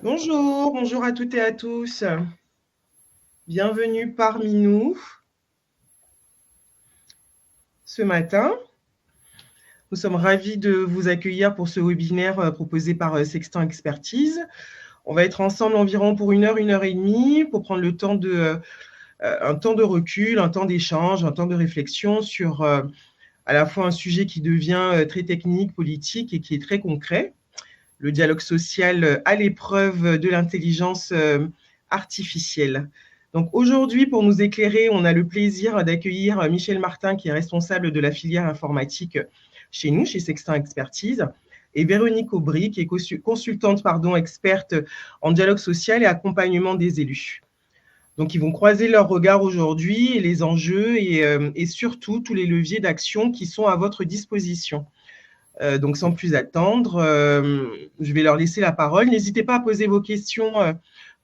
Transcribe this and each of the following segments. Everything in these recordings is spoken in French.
Bonjour, bonjour à toutes et à tous. Bienvenue parmi nous ce matin. Nous sommes ravis de vous accueillir pour ce webinaire proposé par Sextant Expertise. On va être ensemble environ pour une heure et demie pour prendre le temps un temps de recul, un temps d'échange, un temps de réflexion sur à la fois un sujet qui devient très technique, politique et qui est très concret, le dialogue social à l'épreuve de l'intelligence artificielle. Donc aujourd'hui, pour nous éclairer, on a le plaisir d'accueillir Michel Martin, qui est responsable de la filière informatique chez nous, chez Sextant Expertise, et Véronique Aubry, qui est consultante experte en dialogue social et accompagnement des élus. Donc, ils vont croiser leurs regards aujourd'hui et les enjeux et surtout tous les leviers d'action qui sont à votre disposition. Donc, sans plus attendre, je vais leur laisser la parole. N'hésitez pas à poser vos questions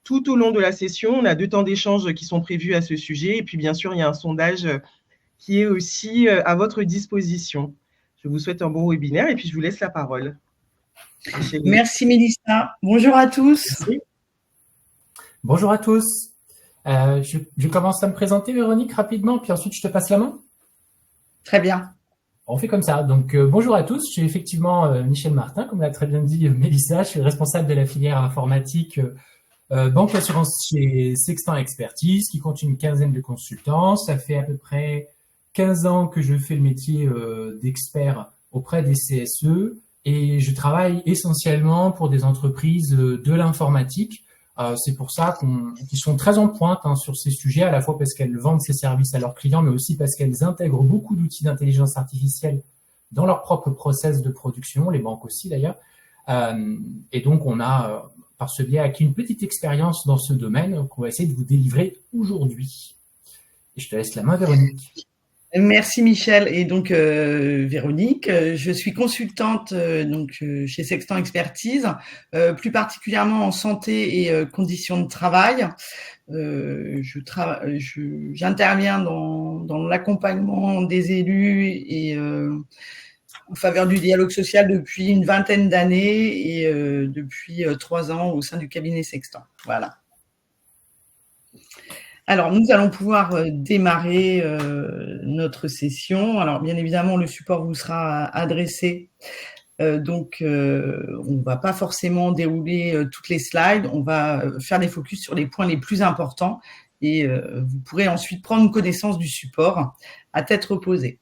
tout au long de la session. On a 2 temps d'échange qui sont prévus à ce sujet. Et puis, bien sûr, il y a un sondage qui est aussi à votre disposition. Je vous souhaite un bon webinaire et puis je vous laisse la parole. Merci Mélissa. Bonjour à tous. Merci. Bonjour à tous. Je commence à me présenter, Véronique, rapidement, puis ensuite je te passe la main. Très bien. On fait comme ça. Donc, bonjour à tous. Je suis effectivement Michel Martin, comme l'a très bien dit Mélissa. Je suis responsable de la filière informatique banque assurance chez Sextant Expertise, qui compte une quinzaine de consultants. Ça fait à peu près 15 ans que je fais le métier d'expert auprès des CSE et je travaille essentiellement pour des entreprises de l'informatique. C'est pour ça qu'ils sont très en pointe sur ces sujets, à la fois parce qu'elles vendent ces services à leurs clients, mais aussi parce qu'elles intègrent beaucoup d'outils d'intelligence artificielle dans leur propre process de production, les banques aussi d'ailleurs. Et donc, on a, par ce biais, acquis une petite expérience dans ce domaine qu'on va essayer de vous délivrer aujourd'hui. Et je te laisse la main, Véronique. Merci Michel. Et donc Véronique, je suis consultante chez Sextant Expertise, plus particulièrement en santé et conditions de travail. J'interviens dans l'accompagnement des élus et en faveur du dialogue social depuis une vingtaine d'années et depuis 3 ans au sein du cabinet Sextant. Voilà. Alors, nous allons pouvoir démarrer notre session. Alors, bien évidemment, le support vous sera adressé. Donc, on ne va pas forcément dérouler toutes les slides. On va faire des focus sur les points les plus importants et vous pourrez ensuite prendre connaissance du support à tête reposée.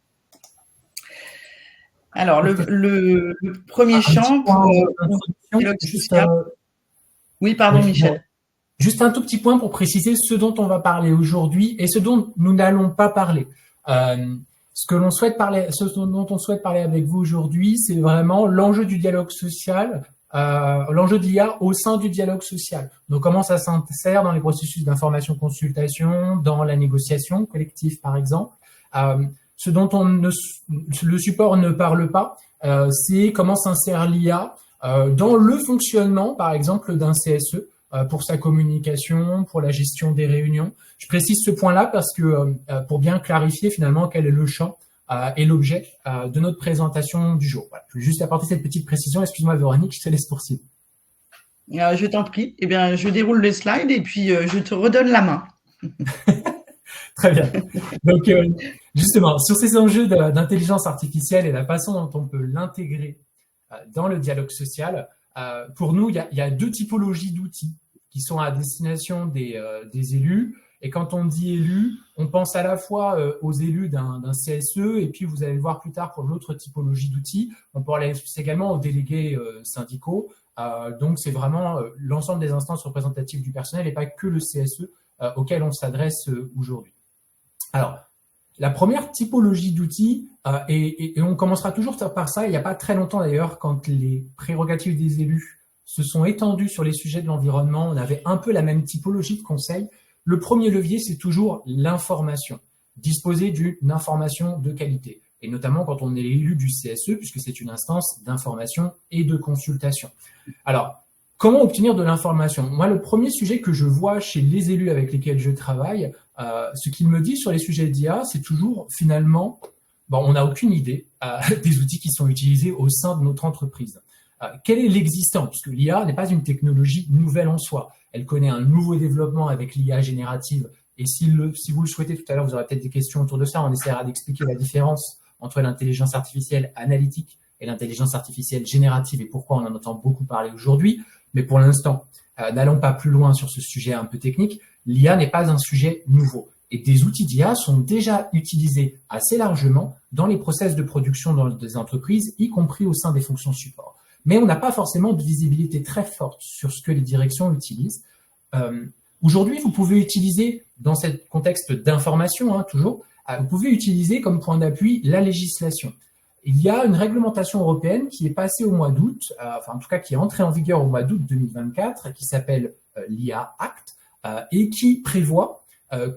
Alors, le premier champ pour dialogue social. Oui, pardon, Michel. Juste un tout petit point pour préciser ce dont on va parler aujourd'hui et ce dont nous n'allons pas parler. Ce dont on souhaite parler avec vous aujourd'hui, c'est vraiment l'enjeu du dialogue social, l'enjeu de l'IA au sein du dialogue social. Donc, comment ça s'insère dans les processus d'information-consultation, dans la négociation collective, par exemple. Ce dont le support ne parle pas, c'est comment s'insère l'IA dans le fonctionnement, par exemple, d'un CSE. Pour sa communication, pour la gestion des réunions. Je précise ce point-là parce que pour bien clarifier finalement quel est le champ et l'objet de notre présentation du jour. Voilà. Je vais juste apporter cette petite précision. Excuse-moi Véronique, je te laisse poursuivre. Je t'en prie. Eh bien, je déroule le slide et puis je te redonne la main. Très bien. Donc, justement, sur ces enjeux d'intelligence artificielle et la façon dont on peut l'intégrer dans le dialogue social, pour nous, il y a 2 typologies d'outils qui sont à destination des élus. Et quand on dit élus, on pense à la fois aux élus d'un CSE et puis vous allez le voir plus tard pour l'autre typologie d'outils. On peut aller également aux délégués syndicaux. Donc, c'est vraiment l'ensemble des instances représentatives du personnel et pas que le CSE auquel on s'adresse aujourd'hui. Alors, la première typologie d'outils, et on commencera toujours par ça, il n'y a pas très longtemps d'ailleurs, quand les prérogatives des élus se sont étendues sur les sujets de l'environnement, on avait un peu la même typologie de conseil. Le premier levier, c'est toujours l'information, disposer d'une information de qualité, et notamment quand on est élu du CSE, puisque c'est une instance d'information et de consultation. Alors, comment obtenir de l'information? Moi, le premier sujet que je vois chez les élus avec lesquels je travaille, ce qu'ils me disent sur les sujets d'IA, c'est toujours finalement, on n'a aucune idée des outils qui sont utilisés au sein de notre entreprise. quel est l'existant, puisque l'IA n'est pas une technologie nouvelle en soi. Elle connaît un nouveau développement avec l'IA générative. Et si vous le souhaitez, tout à l'heure, vous aurez peut-être des questions autour de ça. On essaiera d'expliquer la différence entre l'intelligence artificielle analytique et l'intelligence artificielle générative et pourquoi on en entend beaucoup parler aujourd'hui. Mais pour l'instant, n'allons pas plus loin sur ce sujet un peu technique. L'IA n'est pas un sujet nouveau. Et des outils d'IA sont déjà utilisés assez largement dans les process de production dans des entreprises, y compris au sein des fonctions support. Mais on n'a pas forcément de visibilité très forte sur ce que les directions utilisent. Aujourd'hui, vous pouvez utiliser, dans ce contexte d'information, toujours, vous pouvez utiliser comme point d'appui la législation. Il y a une réglementation européenne qui est passée au mois d'août, enfin en tout cas qui est entrée en vigueur au mois d'août 2024, qui s'appelle l'IA Act, et qui prévoit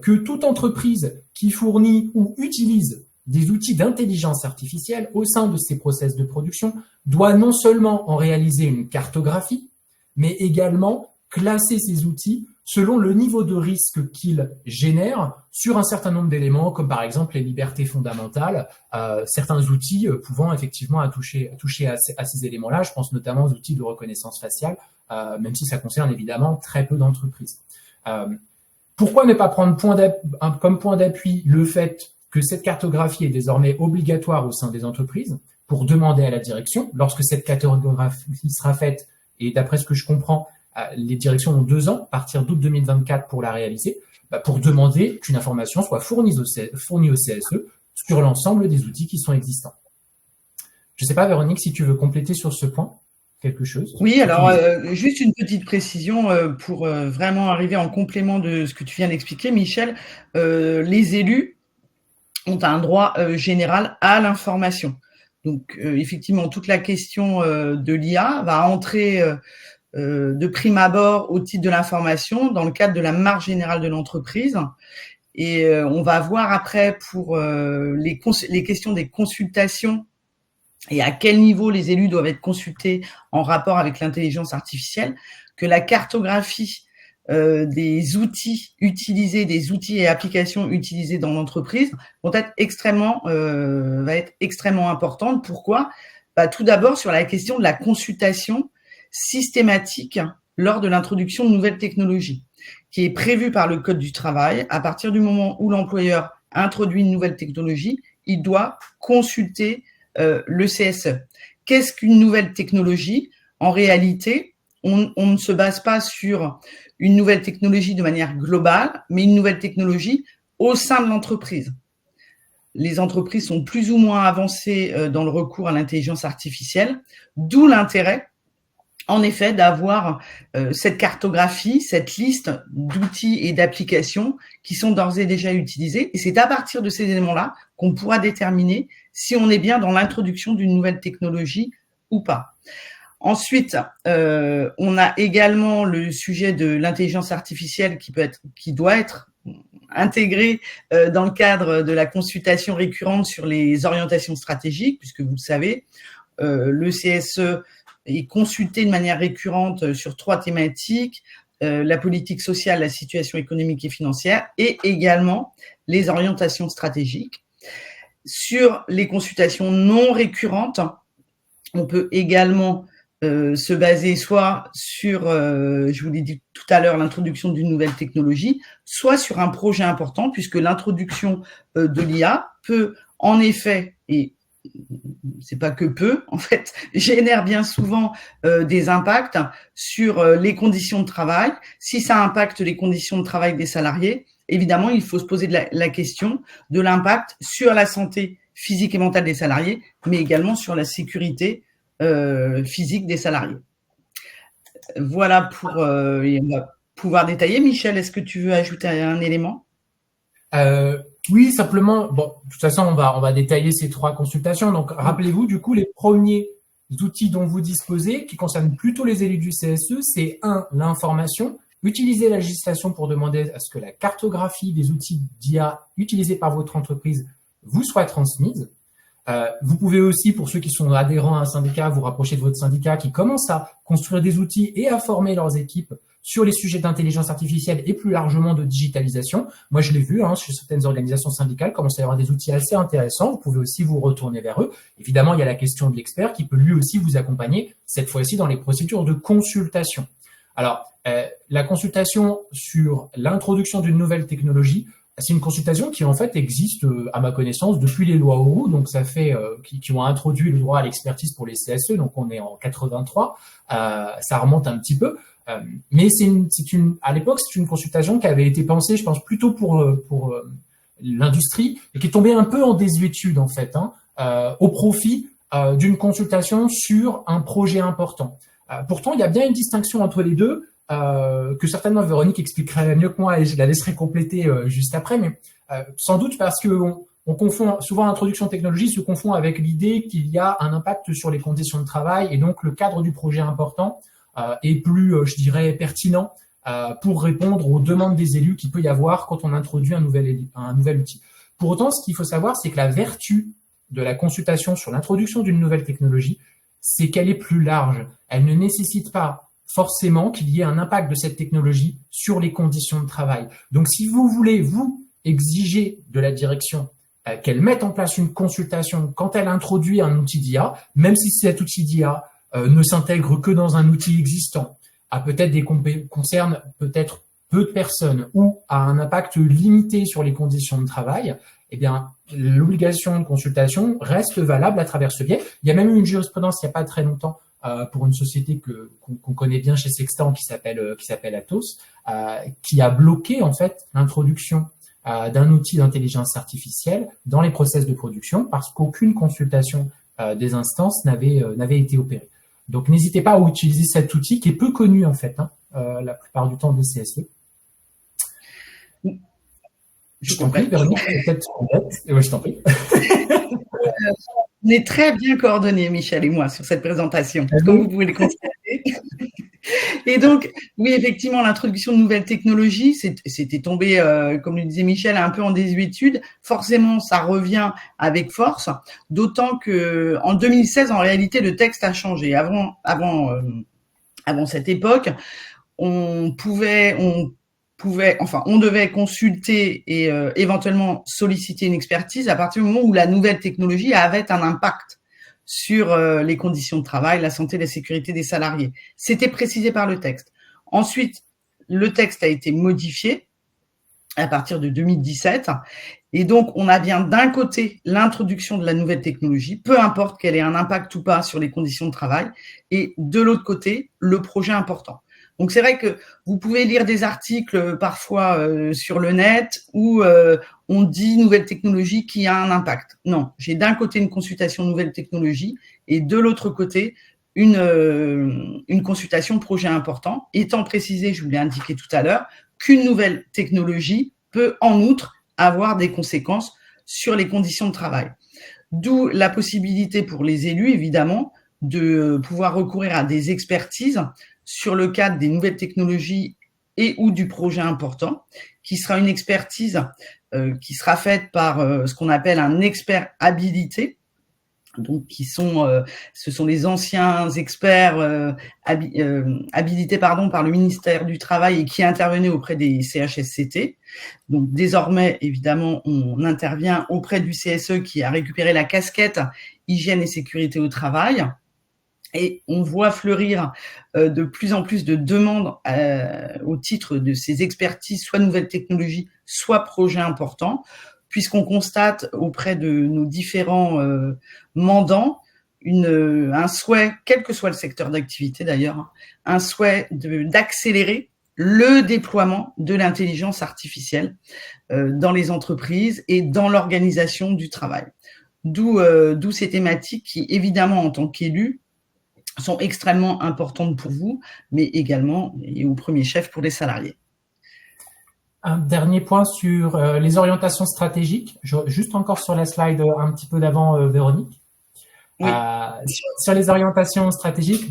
que toute entreprise qui fournit ou utilise des outils d'intelligence artificielle au sein de ses process de production doit non seulement en réaliser une cartographie, mais également classer ces outils selon le niveau de risque qu'ils génèrent sur un certain nombre d'éléments, comme par exemple les libertés fondamentales, certains outils pouvant effectivement toucher à ces éléments-là. Je pense notamment aux outils de reconnaissance faciale, même si ça concerne évidemment très peu d'entreprises. Pourquoi ne pas prendre comme point d'appui le fait que cette cartographie est désormais obligatoire au sein des entreprises pour demander à la direction, lorsque cette cartographie sera faite, et d'après ce que je comprends, les directions ont 2 ans, à partir d'août 2024 pour la réaliser, pour demander qu'une information soit fournie au CSE sur l'ensemble des outils qui sont existants. Je ne sais pas, Véronique, si tu veux compléter sur ce point quelque chose. Oui, alors juste une petite précision pour vraiment arriver en complément de ce que tu viens d'expliquer, Michel. Les élus ont un droit général à l'information. Donc, effectivement, toute la question de l'IA va entrer de prime abord au titre de l'information dans le cadre de la marge générale de l'entreprise. Et on va voir après pour les questions des consultations et à quel niveau les élus doivent être consultés en rapport avec l'intelligence artificielle, que la cartographie des outils utilisés, des outils et applications utilisés dans l'entreprise va être extrêmement importante. Pourquoi ? Tout d'abord sur la question de la consultation systématique lors de l'introduction de nouvelles technologies, qui est prévue par le Code du travail. À partir du moment où l'employeur introduit une nouvelle technologie, il doit consulter le CSE. Qu'est-ce qu'une nouvelle technologie ? En réalité, on ne se base pas sur une nouvelle technologie de manière globale, mais une nouvelle technologie au sein de l'entreprise. Les entreprises sont plus ou moins avancées dans le recours à l'intelligence artificielle, d'où l'intérêt, en effet, d'avoir cette cartographie, cette liste d'outils et d'applications qui sont d'ores et déjà utilisés. Et c'est à partir de ces éléments-là qu'on pourra déterminer si on est bien dans l'introduction d'une nouvelle technologie ou pas. Ensuite, on a également le sujet de l'intelligence artificielle qui doit être intégré dans le cadre de la consultation récurrente sur les orientations stratégiques, puisque vous le savez, le CSE est consulté de manière récurrente sur 3 thématiques, la politique sociale, la situation économique et financière, et également les orientations stratégiques. Sur les consultations non récurrentes, on peut également se baser soit sur, je vous l'ai dit tout à l'heure, l'introduction d'une nouvelle technologie, soit sur un projet important, puisque l'introduction de l'IA peut en effet, et c'est pas que peu, en fait, génère bien souvent des impacts sur les conditions de travail. Si ça impacte les conditions de travail des salariés, évidemment, il faut se poser la question de l'impact sur la santé physique et mentale des salariés, mais également sur la sécurité physique des salariés. Voilà pour on va pouvoir détailler. Michel, est-ce que tu veux ajouter un élément ? Oui, simplement, bon, de toute façon, on va détailler ces 3 consultations. Donc, rappelez-vous, du coup, les premiers outils dont vous disposez, qui concernent plutôt les élus du CSE, c'est 1, l'information. Utilisez la législation pour demander à ce que la cartographie des outils d'IA utilisés par votre entreprise vous soit transmise. Vous pouvez aussi, pour ceux qui sont adhérents à un syndicat, vous rapprocher de votre syndicat qui commence à construire des outils et à former leurs équipes sur les sujets d'intelligence artificielle et plus largement de digitalisation. Moi, je l'ai vu chez certaines organisations syndicales, commence à y avoir des outils assez intéressants. Vous pouvez aussi vous retourner vers eux. Évidemment, il y a la question de l'expert qui peut lui aussi vous accompagner, cette fois-ci dans les procédures de consultation. Alors, la consultation sur l'introduction d'une nouvelle technologie, c'est une consultation qui en fait existe, à ma connaissance, depuis les lois Auroux, donc ça fait qui ont introduit le droit à l'expertise pour les CSE, donc on est en 83, ça remonte un petit peu, mais à l'époque c'est une consultation qui avait été pensée, je pense, plutôt pour l'industrie et qui est tombée un peu en désuétude en fait, au profit d'une consultation sur un projet important. Pourtant, il y a bien une distinction entre les deux. Que certainement Véronique expliquerait mieux que moi et je la laisserai compléter juste après, mais sans doute parce que on confond souvent l'introduction de technologie se confond avec l'idée qu'il y a un impact sur les conditions de travail et donc le cadre du projet important est plus, je dirais, pertinent pour répondre aux demandes des élus qu'il peut y avoir quand on introduit un nouvel outil. Pour autant, ce qu'il faut savoir, c'est que la vertu de la consultation sur l'introduction d'une nouvelle technologie, c'est qu'elle est plus large. Elle ne nécessite pas forcément qu'il y ait un impact de cette technologie sur les conditions de travail. Donc, si vous voulez, vous, exiger de la direction qu'elle mette en place une consultation quand elle introduit un outil d'IA, même si cet outil d'IA ne s'intègre que dans un outil existant, a peut-être concerne peut-être peu de personnes ou a un impact limité sur les conditions de travail, eh bien, l'obligation de consultation reste valable à travers ce biais. Il y a même eu une jurisprudence il n'y a pas très longtemps pour une société qu'on connaît bien chez Sextant qui s'appelle Atos, qui a bloqué en fait l'introduction d'un outil d'intelligence artificielle dans les process de production parce qu'aucune consultation des instances n'avait été opérée. Donc n'hésitez pas à utiliser cet outil qui est peu connu en fait, la plupart du temps des CSE. Je t'en prie, Véronique, peut-être. Oui, je t'en prie. On est très bien coordonnés, Michel et moi, sur cette présentation, comme vous pouvez le constater. Et donc, oui, effectivement, l'introduction de nouvelles technologies, c'était tombé, comme le disait Michel, un peu en désuétude. Forcément, ça revient avec force, d'autant que en 2016, en réalité, le texte a changé. Avant cette époque, on devait consulter et éventuellement solliciter une expertise à partir du moment où la nouvelle technologie avait un impact sur les conditions de travail, la santé et la sécurité des salariés. C'était précisé par le texte. Ensuite, le texte a été modifié à partir de 2017. Et donc, on a bien d'un côté l'introduction de la nouvelle technologie, peu importe qu'elle ait un impact ou pas sur les conditions de travail, et de l'autre côté, le projet important. Donc, c'est vrai que vous pouvez lire des articles parfois sur le net où on dit nouvelle technologie qui a un impact. Non, j'ai d'un côté une consultation nouvelle technologie et de l'autre côté une consultation projet important, étant précisé, je vous l'ai indiqué tout à l'heure, qu'une nouvelle technologie peut en outre avoir des conséquences sur les conditions de travail. D'où la possibilité pour les élus, évidemment, de pouvoir recourir à des expertises sur le cadre des nouvelles technologies et ou du projet important, qui sera une expertise qui sera faite par ce qu'on appelle un expert habilité. Donc, ce sont les anciens experts habilités par le ministère du Travail et qui intervenaient auprès des CHSCT. Donc, désormais, évidemment, on intervient auprès du CSE qui a récupéré la casquette hygiène et sécurité au travail. Et on voit fleurir de plus en plus de demandes au titre de ces expertises, soit nouvelles technologies, soit projets importants, puisqu'on constate auprès de nos différents mandants un souhait, quel que soit le secteur d'activité d'ailleurs, un souhait d'accélérer le déploiement de l'intelligence artificielle dans les entreprises et dans l'organisation du travail. D'où ces thématiques qui, évidemment, en tant qu'élus, sont extrêmement importantes pour vous, mais également et au premier chef pour les salariés. Un dernier point sur les orientations stratégiques, juste encore sur la slide un petit peu d'avant, Véronique. Oui. Sur les orientations stratégiques,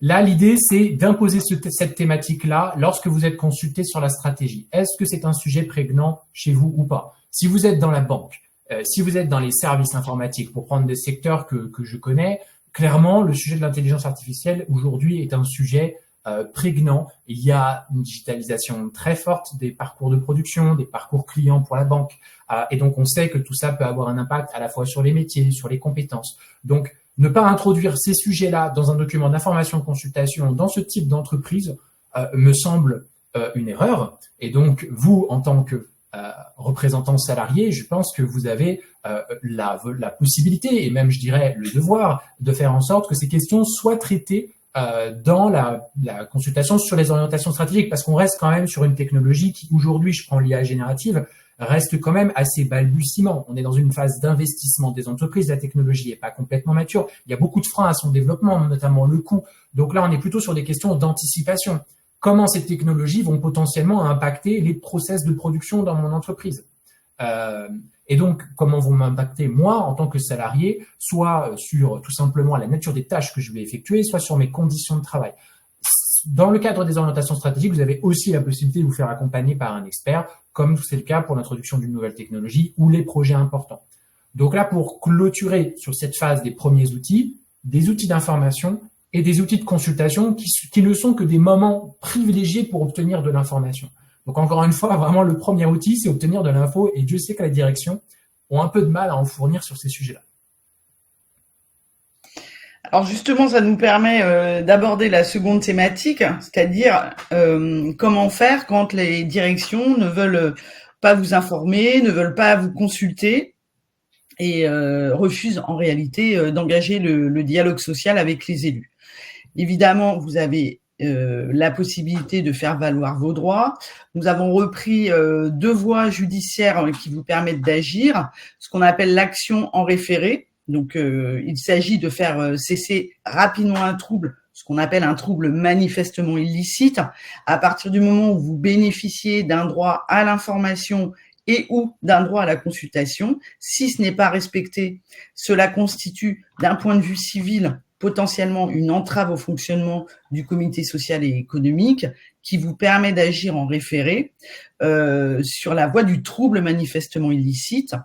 là, l'idée, c'est d'imposer cette thématique-là lorsque vous êtes consulté sur la stratégie. Est-ce que c'est un sujet prégnant chez vous ou pas? Si vous êtes dans la banque, si vous êtes dans les services informatiques, pour prendre des secteurs que je connais, clairement, le sujet de l'intelligence artificielle aujourd'hui est un sujet prégnant. Il y a une digitalisation très forte des parcours de production, des parcours clients pour la banque. Et donc, on sait que tout ça peut avoir un impact à la fois sur les métiers, sur les compétences. Donc, ne pas introduire ces sujets-là dans un document d'information de consultation dans ce type d'entreprise me semble une erreur. Et donc, vous, en tant que représentant salarié, je pense que vous avez la possibilité, et même, je dirais, le devoir de faire en sorte que ces questions soient traitées dans la consultation sur les orientations stratégiques, parce qu'on reste quand même sur une technologie qui, aujourd'hui, je prends l'IA générative, reste quand même assez balbutiement. On est dans une phase d'investissement des entreprises, la technologie n'est pas complètement mature, il y a beaucoup de freins à son développement, notamment le coût. Donc là, on est plutôt sur des questions d'anticipation. Comment ces technologies vont potentiellement impacter les process de production dans mon entreprise. Et donc, comment vont m'impacter moi en tant que salarié, soit sur tout simplement la nature des tâches que je vais effectuer, soit sur mes conditions de travail. Dans le cadre des orientations stratégiques, vous avez aussi la possibilité de vous faire accompagner par un expert, comme c'est le cas pour l'introduction d'une nouvelle technologie ou les projets importants. Donc là, pour clôturer sur cette phase des premiers outils, des outils d'information et des outils de consultation qui ne sont que des moments privilégiés pour obtenir de l'information. Donc encore une fois, vraiment le premier outil, c'est obtenir de l'info, et Dieu sait que la direction ont un peu de mal à en fournir sur ces sujets-là. Alors justement, ça nous permet d'aborder la seconde thématique, c'est-à-dire comment faire quand les directions ne veulent pas vous informer, ne veulent pas vous consulter et refusent en réalité d'engager le dialogue social avec les élus. Évidemment, vous avez la possibilité de faire valoir vos droits. Nous avons repris 2 voies judiciaires qui vous permettent d'agir, ce qu'on appelle l'action en référé. Donc, il s'agit de faire cesser rapidement un trouble, ce qu'on appelle un trouble manifestement illicite, à partir du moment où vous bénéficiez d'un droit à l'information et ou d'un droit à la consultation. Si ce n'est pas respecté, cela constitue, d'un point de vue civil, potentiellement une entrave au fonctionnement du comité social et économique qui vous permet d'agir en référé sur la voie du trouble manifestement illicite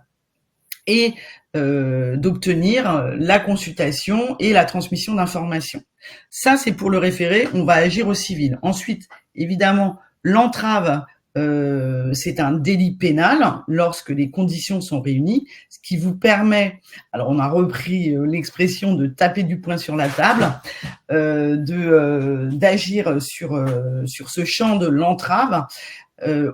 et d'obtenir la consultation et la transmission d'informations. Ça, c'est pour le référé, on va agir au civil. Ensuite, évidemment, l'entrave, c'est un délit pénal lorsque les conditions sont réunies, ce qui vous permet, alors on a repris l'expression de taper du poing sur la table, d'agir sur ce champ de l'entrave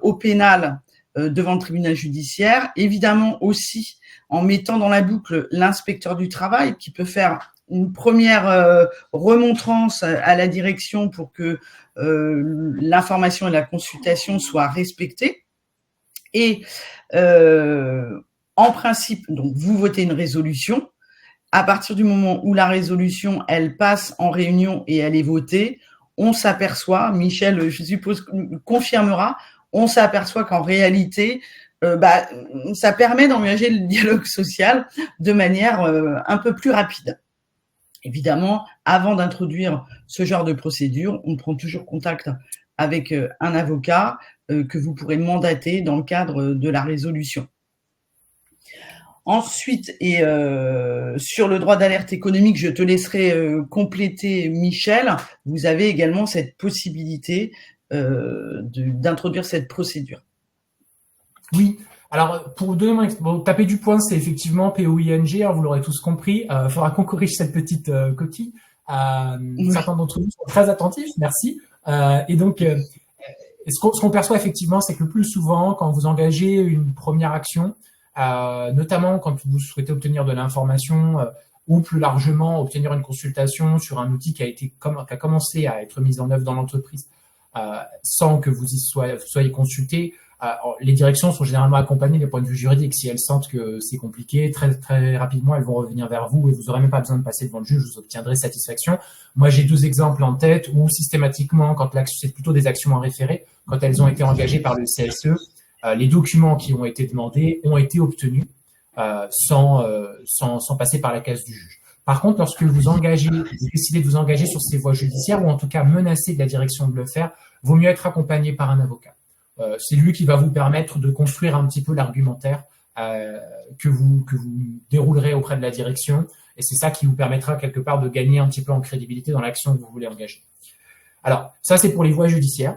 au pénal devant le tribunal judiciaire, évidemment aussi en mettant dans la boucle l'inspecteur du travail qui peut faire une première remontrance à la direction pour que l'information et la consultation soient respectées. Et en principe, donc vous votez une résolution. À partir du moment où la résolution, elle passe en réunion et elle est votée, on s'aperçoit, Michel, je suppose, confirmera, on s'aperçoit qu'en réalité, ça permet d'engager le dialogue social de manière un peu plus rapide. Évidemment, avant d'introduire ce genre de procédure, on prend toujours contact avec un avocat que vous pourrez mandater dans le cadre de la résolution. Ensuite, et sur le droit d'alerte économique, je te laisserai compléter, Michel. Vous avez également cette possibilité d'introduire cette procédure. Oui. Alors, pour donner taper du poing, c'est effectivement POING, vous l'aurez tous compris. Il faudra qu'on corrige cette petite coquille. Certains d'entre nous sont très attentifs, merci. Et donc, ce qu'on perçoit effectivement, c'est que le plus souvent, quand vous engagez une première action, notamment quand vous souhaitez obtenir de l'information ou plus largement obtenir une consultation sur un outil qui a commencé à être mis en œuvre dans l'entreprise sans que vous y soyez consulté, les directions sont généralement accompagnées des points de vue juridiques. Si elles sentent que c'est compliqué, très, très rapidement, elles vont revenir vers vous et vous n'aurez même pas besoin de passer devant le juge, vous obtiendrez satisfaction. Moi, j'ai 2 exemples en tête où systématiquement, quand c'est plutôt des actions en référé, quand elles ont été engagées par le CSE, les documents qui ont été demandés ont été obtenus sans passer par la case du juge. Par contre, lorsque vous décidez de vous engager sur ces voies judiciaires ou en tout cas menacez de la direction de le faire, vaut mieux être accompagné par un avocat. C'est lui qui va vous permettre de construire un petit peu l'argumentaire que vous déroulerez auprès de la direction, et c'est ça qui vous permettra quelque part de gagner un petit peu en crédibilité dans l'action que vous voulez engager. Alors, ça, c'est pour les voies judiciaires.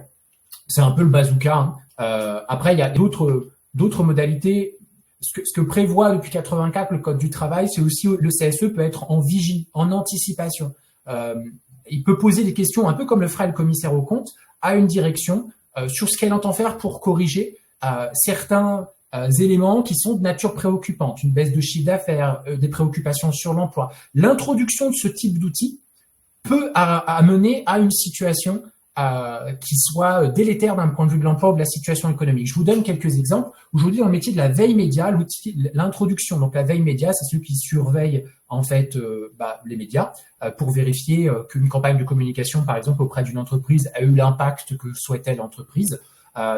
C'est un peu le bazooka. Hein. Après, il y a d'autres modalités. Ce que prévoit depuis 84 le Code du travail, c'est aussi le CSE peut être en vigie, en anticipation. Il peut poser des questions, un peu comme le ferait le commissaire aux comptes, à une direction sur ce qu'elle entend faire pour corriger certains éléments qui sont de nature préoccupante, une baisse de chiffre d'affaires, des préoccupations sur l'emploi. L'introduction de ce type d'outils peut amener à une situation qui soit délétère d'un point de vue de l'emploi ou de la situation économique. Je vous donne quelques exemples. Aujourd'hui, dans le métier de la veille média, l'introduction, donc la veille média, c'est ceux qui surveillent en fait les médias pour vérifier qu'une campagne de communication, par exemple, auprès d'une entreprise a eu l'impact que souhaitait l'entreprise.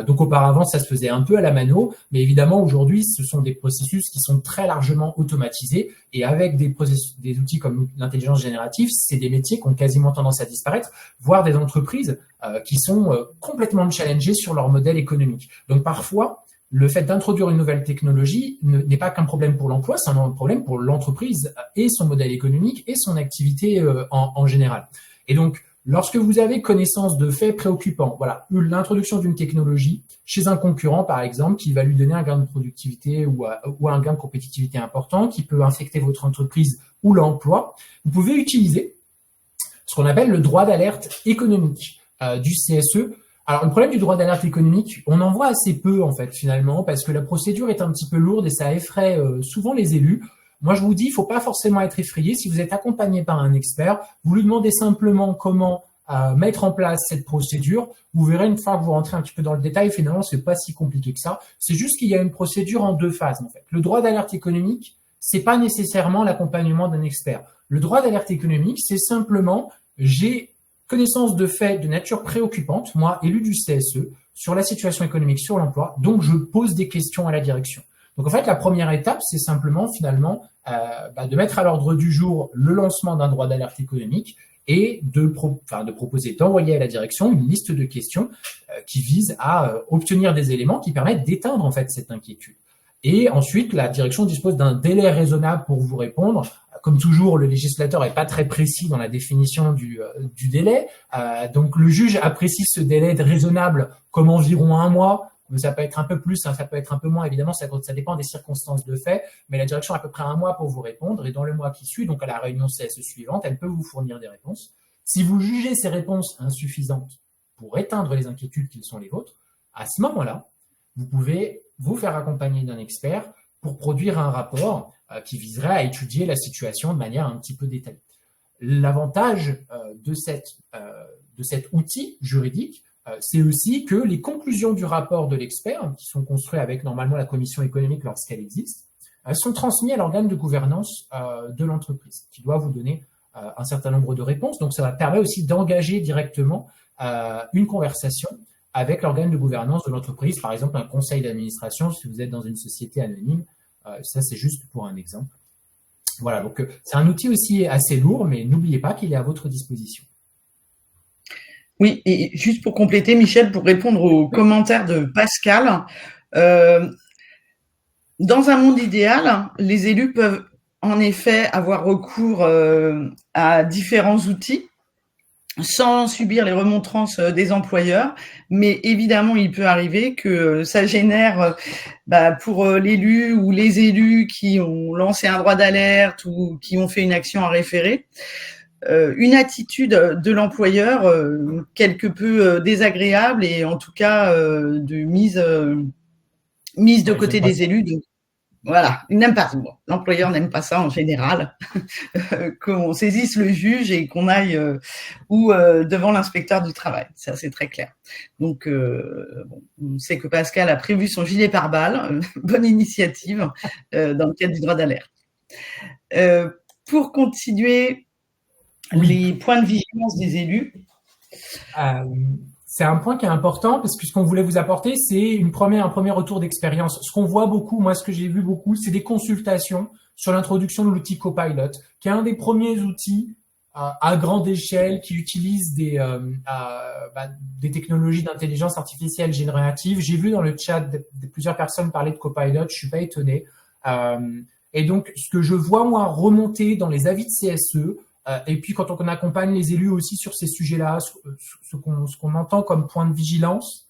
Donc auparavant, ça se faisait un peu à la mano, mais évidemment aujourd'hui, ce sont des processus qui sont très largement automatisés et avec des outils comme l'intelligence générative, c'est des métiers qui ont quasiment tendance à disparaître, voire des entreprises qui sont complètement challengées sur leur modèle économique. Donc parfois, le fait d'introduire une nouvelle technologie n'est pas qu'un problème pour l'emploi, c'est un problème pour l'entreprise et son modèle économique et son activité en général. Et donc, lorsque vous avez connaissance de faits préoccupants, voilà, l'introduction d'une technologie chez un concurrent, par exemple, qui va lui donner un gain de productivité ou un gain de compétitivité important, qui peut infecter votre entreprise ou l'emploi, vous pouvez utiliser ce qu'on appelle le droit d'alerte économique du CSE. Alors, le problème du droit d'alerte économique, on en voit assez peu, en fait, finalement, parce que la procédure est un petit peu lourde et ça effraie souvent les élus. Moi, je vous dis, il faut pas forcément être effrayé. Si vous êtes accompagné par un expert, vous lui demandez simplement comment mettre en place cette procédure. Vous verrez une fois que vous rentrez un petit peu dans le détail, finalement, c'est pas si compliqué que ça. C'est juste qu'il y a une procédure en deux phases, en fait. Le droit d'alerte économique, c'est pas nécessairement l'accompagnement d'un expert. Le droit d'alerte économique, c'est simplement, j'ai connaissance de faits de nature préoccupante, moi, élu du CSE, sur la situation économique, sur l'emploi, donc je pose des questions à la direction. Donc en fait, la première étape, c'est simplement finalement de mettre à l'ordre du jour le lancement d'un droit d'alerte économique et de proposer, d'envoyer à la direction une liste de questions qui visent à obtenir des éléments qui permettent d'éteindre en fait cette inquiétude. Et ensuite, la direction dispose d'un délai raisonnable pour vous répondre. Comme toujours, le législateur n'est pas très précis dans la définition du délai. Donc le juge apprécie ce délai raisonnable comme environ 1 mois. Ça peut être un peu plus, ça peut être un peu moins, évidemment, ça dépend des circonstances de fait, mais la direction a à peu près 1 mois pour vous répondre, et dans le mois qui suit, donc à la réunion CSE suivante, elle peut vous fournir des réponses. Si vous jugez ces réponses insuffisantes pour éteindre les inquiétudes qui sont les vôtres, à ce moment-là, vous pouvez vous faire accompagner d'un expert pour produire un rapport qui viserait à étudier la situation de manière un petit peu détaillée. L'avantage de cet outil juridique, c'est aussi que les conclusions du rapport de l'expert, qui sont construites avec normalement la commission économique lorsqu'elle existe, sont transmises à l'organe de gouvernance de l'entreprise, qui doit vous donner un certain nombre de réponses. Donc, ça permet aussi d'engager directement une conversation avec l'organe de gouvernance de l'entreprise, par exemple un conseil d'administration, si vous êtes dans une société anonyme. Ça, c'est juste pour un exemple. Voilà, donc c'est un outil aussi assez lourd, mais n'oubliez pas qu'il est à votre disposition. Oui, et juste pour compléter, Michel, pour répondre aux commentaires de Pascal, dans un monde idéal, les élus peuvent en effet avoir recours à différents outils sans subir les remontrances des employeurs, mais évidemment, il peut arriver que ça génère pour l'élu ou les élus qui ont lancé un droit d'alerte ou qui ont fait une action à référer, une attitude de l'employeur quelque peu désagréable et en tout cas de mise de côté des élus. Donc, voilà, ils n'aiment pas. Bon, l'employeur n'aime pas ça en général, qu'on saisisse le juge et qu'on aille devant l'inspecteur du travail. Ça, c'est très clair. Donc, on sait que Pascal a prévu son gilet pare-balles. Bonne initiative dans le cadre du droit d'alerte. Pour continuer, les points de vigilance des élus. C'est un point qui est important parce que ce qu'on voulait vous apporter, c'est un premier retour d'expérience. Ce qu'on voit beaucoup, moi, ce que j'ai vu beaucoup, c'est des consultations sur l'introduction de l'outil Copilot, qui est un des premiers outils à grande échelle qui utilise des technologies d'intelligence artificielle générative. J'ai vu dans le chat de plusieurs personnes parler de Copilot, je suis pas étonné. Et donc, ce que je vois, moi, remonter dans les avis de CSE, Et puis, quand on accompagne les élus aussi sur ces sujets-là, ce qu'on entend comme point de vigilance,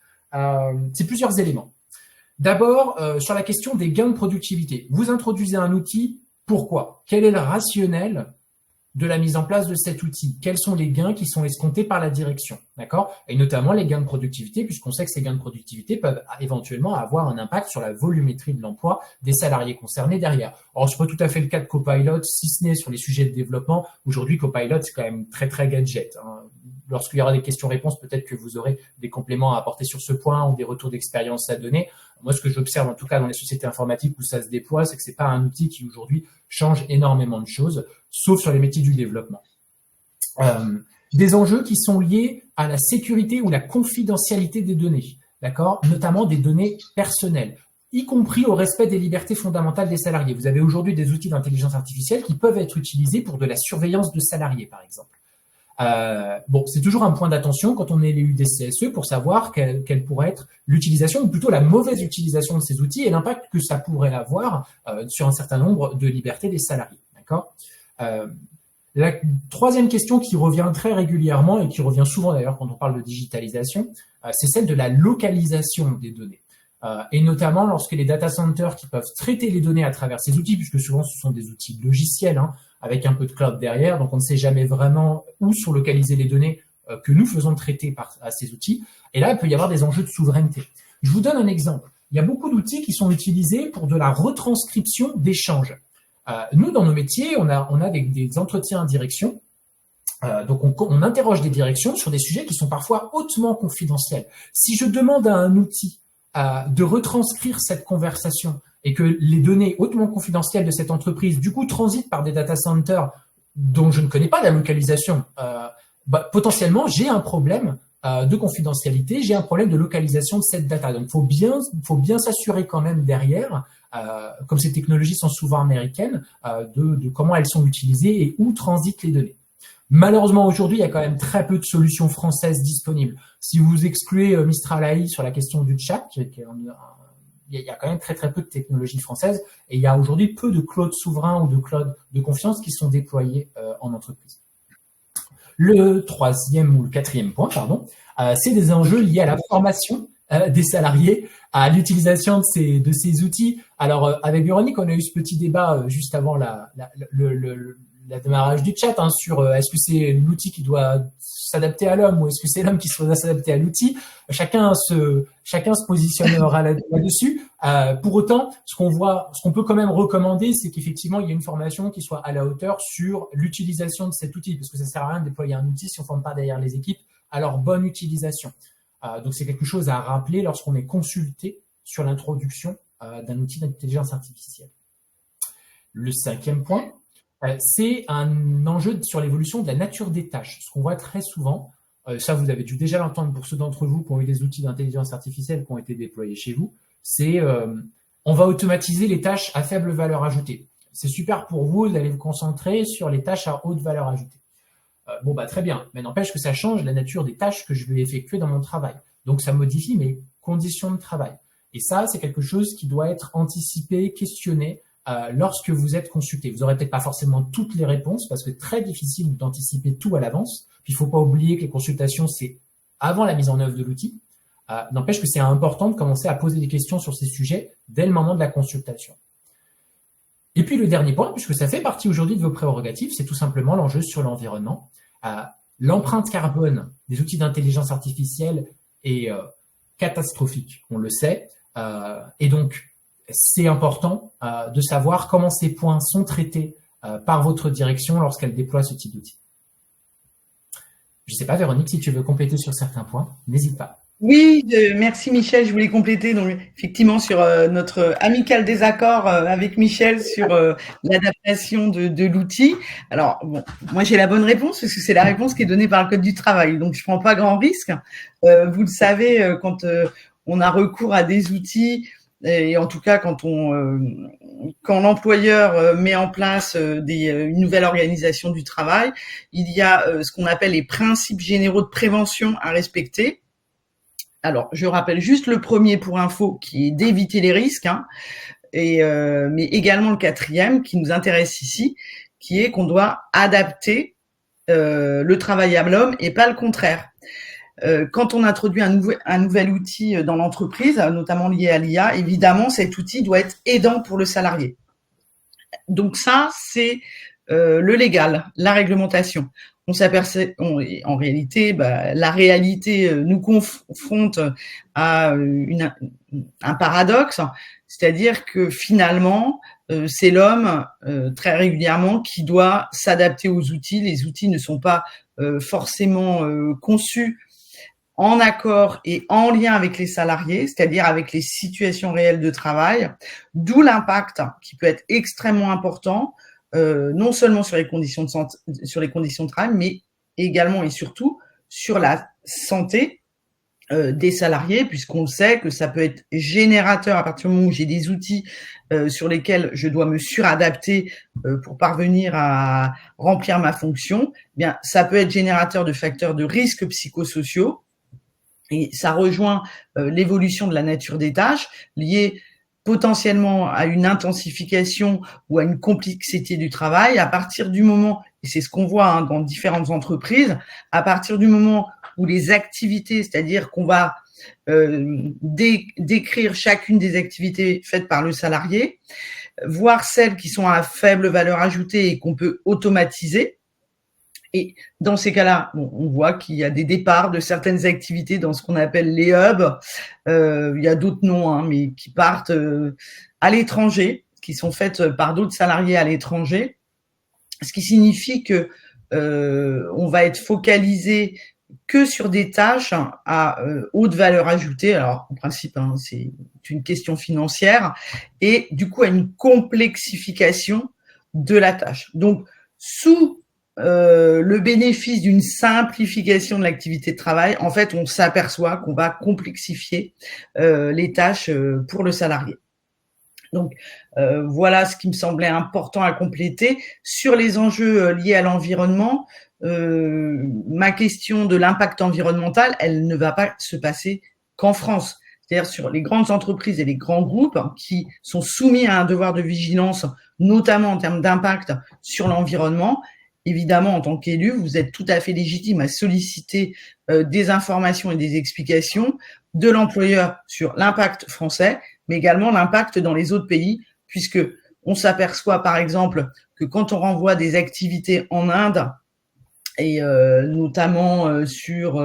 c'est plusieurs éléments. D'abord, sur la question des gains de productivité. Vous introduisez un outil, pourquoi? Quel est le rationnel de la mise en place de cet outil? Quels sont les gains qui sont escomptés par la direction? D'accord? Et notamment les gains de productivité, puisqu'on sait que ces gains de productivité peuvent éventuellement avoir un impact sur la volumétrie de l'emploi des salariés concernés derrière. Alors, c'est pas tout à fait le cas de Copilot, si ce n'est sur les sujets de développement. Aujourd'hui, Copilot, c'est quand même très, très gadget, hein. Lorsqu'il y aura des questions-réponses, peut-être que vous aurez des compléments à apporter sur ce point ou des retours d'expérience à donner. Moi, ce que j'observe, en tout cas, dans les sociétés informatiques où ça se déploie, c'est que c'est pas un outil qui, aujourd'hui, change énormément de choses, sauf sur les métiers du développement. Des enjeux qui sont liés à la sécurité ou la confidentialité des données, d'accord, notamment des données personnelles, y compris au respect des libertés fondamentales des salariés. Vous avez aujourd'hui des outils d'intelligence artificielle qui peuvent être utilisés pour de la surveillance de salariés, par exemple. Bon, c'est toujours un point d'attention quand on est l'élu des CSE pour savoir quelle pourrait être l'utilisation, ou plutôt la mauvaise utilisation de ces outils et l'impact que ça pourrait avoir sur un certain nombre de libertés des salariés. D'accord ? La troisième question qui revient très régulièrement et qui revient souvent d'ailleurs quand on parle de digitalisation, c'est celle de la localisation des données. Et notamment lorsque les data centers qui peuvent traiter les données à travers ces outils, puisque souvent ce sont des outils logiciels, hein, avec un peu de cloud derrière, donc on ne sait jamais vraiment où sont localisées les données que nous faisons traiter à ces outils. Et là, il peut y avoir des enjeux de souveraineté. Je vous donne un exemple. Il y a beaucoup d'outils qui sont utilisés pour de la retranscription d'échanges. Nous, dans nos métiers, on a des entretiens en direction. Donc, on interroge des directions sur des sujets qui sont parfois hautement confidentiels. Si je demande à un outil de retranscrire cette conversation et que les données hautement confidentielles de cette entreprise, du coup, transitent par des data centers dont je ne connais pas la localisation, potentiellement, j'ai un problème de confidentialité, j'ai un problème de localisation de cette data. Donc, faut bien s'assurer quand même derrière, comme ces technologies sont souvent américaines, de comment elles sont utilisées et où transitent les données. Malheureusement, aujourd'hui, il y a quand même très peu de solutions françaises disponibles. Si vous excluez Mistral AI sur la question du chat, il y a quand même très très peu de technologies françaises et il y a aujourd'hui peu de cloud souverains ou de cloud de confiance qui sont déployés en entreprise. Le troisième ou le quatrième point, c'est des enjeux liés à la formation des salariés à l'utilisation de ces outils. Alors, avec Véronique, on a eu ce petit débat juste avant le démarrage du chat sur est-ce que c'est l'outil qui doit s'adapter à l'homme ou est-ce que c'est l'homme qui doit s'adapter à l'outil. Chacun se positionnera là-dessus. Pour autant, ce qu'on peut quand même recommander, c'est qu'effectivement, il y a une formation qui soit à la hauteur sur l'utilisation de cet outil, parce que ça sert à rien de déployer un outil si on ne forme pas derrière les équipes à leur bonne utilisation. Donc, c'est quelque chose à rappeler lorsqu'on est consulté sur l'introduction d'un outil d'intelligence artificielle. Le cinquième point, c'est un enjeu sur l'évolution de la nature des tâches. Ce qu'on voit très souvent, ça vous avez dû déjà l'entendre pour ceux d'entre vous qui ont eu des outils d'intelligence artificielle qui ont été déployés chez vous, c'est on va automatiser les tâches à faible valeur ajoutée. C'est super pour vous d'aller vous concentrer sur les tâches à haute valeur ajoutée. Très bien, mais n'empêche que ça change la nature des tâches que je vais effectuer dans mon travail. Donc, ça modifie mes conditions de travail. Et ça, c'est quelque chose qui doit être anticipé, questionné lorsque vous êtes consulté. Vous n'aurez peut-être pas forcément toutes les réponses parce que c'est très difficile d'anticiper tout à l'avance. Puis, il ne faut pas oublier que les consultations, c'est avant la mise en œuvre de l'outil. N'empêche que c'est important de commencer à poser des questions sur ces sujets dès le moment de la consultation. Et puis, le dernier point, puisque ça fait partie aujourd'hui de vos prérogatives, c'est tout simplement l'enjeu sur l'environnement. L'empreinte carbone des outils d'intelligence artificielle est catastrophique, on le sait. Et donc, c'est important de savoir comment ces points sont traités par votre direction lorsqu'elle déploie ce type d'outil. Je ne sais pas, Véronique, si tu veux compléter sur certains points, n'hésite pas. Oui, merci Michel. Je voulais compléter donc effectivement sur notre amical désaccord avec Michel sur l'adaptation de l'outil. Alors bon, moi j'ai la bonne réponse parce que c'est la réponse qui est donnée par le Code du travail, donc je prends pas grand risque. Vous le savez, quand on a recours à des outils et en tout cas quand l'employeur met en place une nouvelle organisation du travail, il y a ce qu'on appelle les principes généraux de prévention à respecter. Alors, je rappelle juste le premier pour info, qui est d'éviter les risques, mais également le quatrième qui nous intéresse ici, qui est qu'on doit adapter le travail à l'homme et pas le contraire. Quand on introduit un nouvel outil dans l'entreprise, notamment lié à l'IA, évidemment, cet outil doit être aidant pour le salarié. Donc ça, c'est le légal, la réglementation. On s'aperçoit, en réalité, la réalité nous confronte à un paradoxe, c'est-à-dire que finalement, c'est l'homme très régulièrement qui doit s'adapter aux outils. Les outils ne sont pas forcément conçus en accord et en lien avec les salariés, c'est-à-dire avec les situations réelles de travail, d'où l'impact qui peut être extrêmement important, non seulement sur les conditions de travail, mais également et surtout sur la santé des salariés, puisqu'on sait que ça peut être générateur à partir du moment où j'ai des outils sur lesquels je dois me suradapter pour parvenir à remplir ma fonction. Eh bien, ça peut être générateur de facteurs de risques psychosociaux. Et ça rejoint l'évolution de la nature des tâches liées potentiellement à une intensification ou à une complexité du travail à partir du moment, et c'est ce qu'on voit dans différentes entreprises, à partir du moment où les activités, c'est-à-dire qu'on va décrire chacune des activités faites par le salarié, voir celles qui sont à faible valeur ajoutée et qu'on peut automatiser. Et dans ces cas-là, on voit qu'il y a des départs de certaines activités dans ce qu'on appelle les hubs. Il y a d'autres noms, mais qui partent à l'étranger, qui sont faites par d'autres salariés à l'étranger. Ce qui signifie que on va être focalisé que sur des tâches à haute valeur ajoutée. Alors, en principe, c'est une question financière. Et du coup, à une complexification de la tâche. Donc, sous le bénéfice d'une simplification de l'activité de travail, en fait, on s'aperçoit qu'on va complexifier les tâches pour le salarié. Donc, voilà ce qui me semblait important à compléter. Sur les enjeux liés à l'environnement, ma question de l'impact environnemental, elle ne va pas se passer qu'en France. C'est-à-dire sur les grandes entreprises et les grands groupes qui sont soumis à un devoir de vigilance, notamment en termes d'impact sur l'environnement. Évidemment, en tant qu'élu, vous êtes tout à fait légitime à solliciter des informations et des explications de l'employeur sur l'impact français, mais également l'impact dans les autres pays, puisque on s'aperçoit, par exemple, que quand on renvoie des activités en Inde, et notamment sur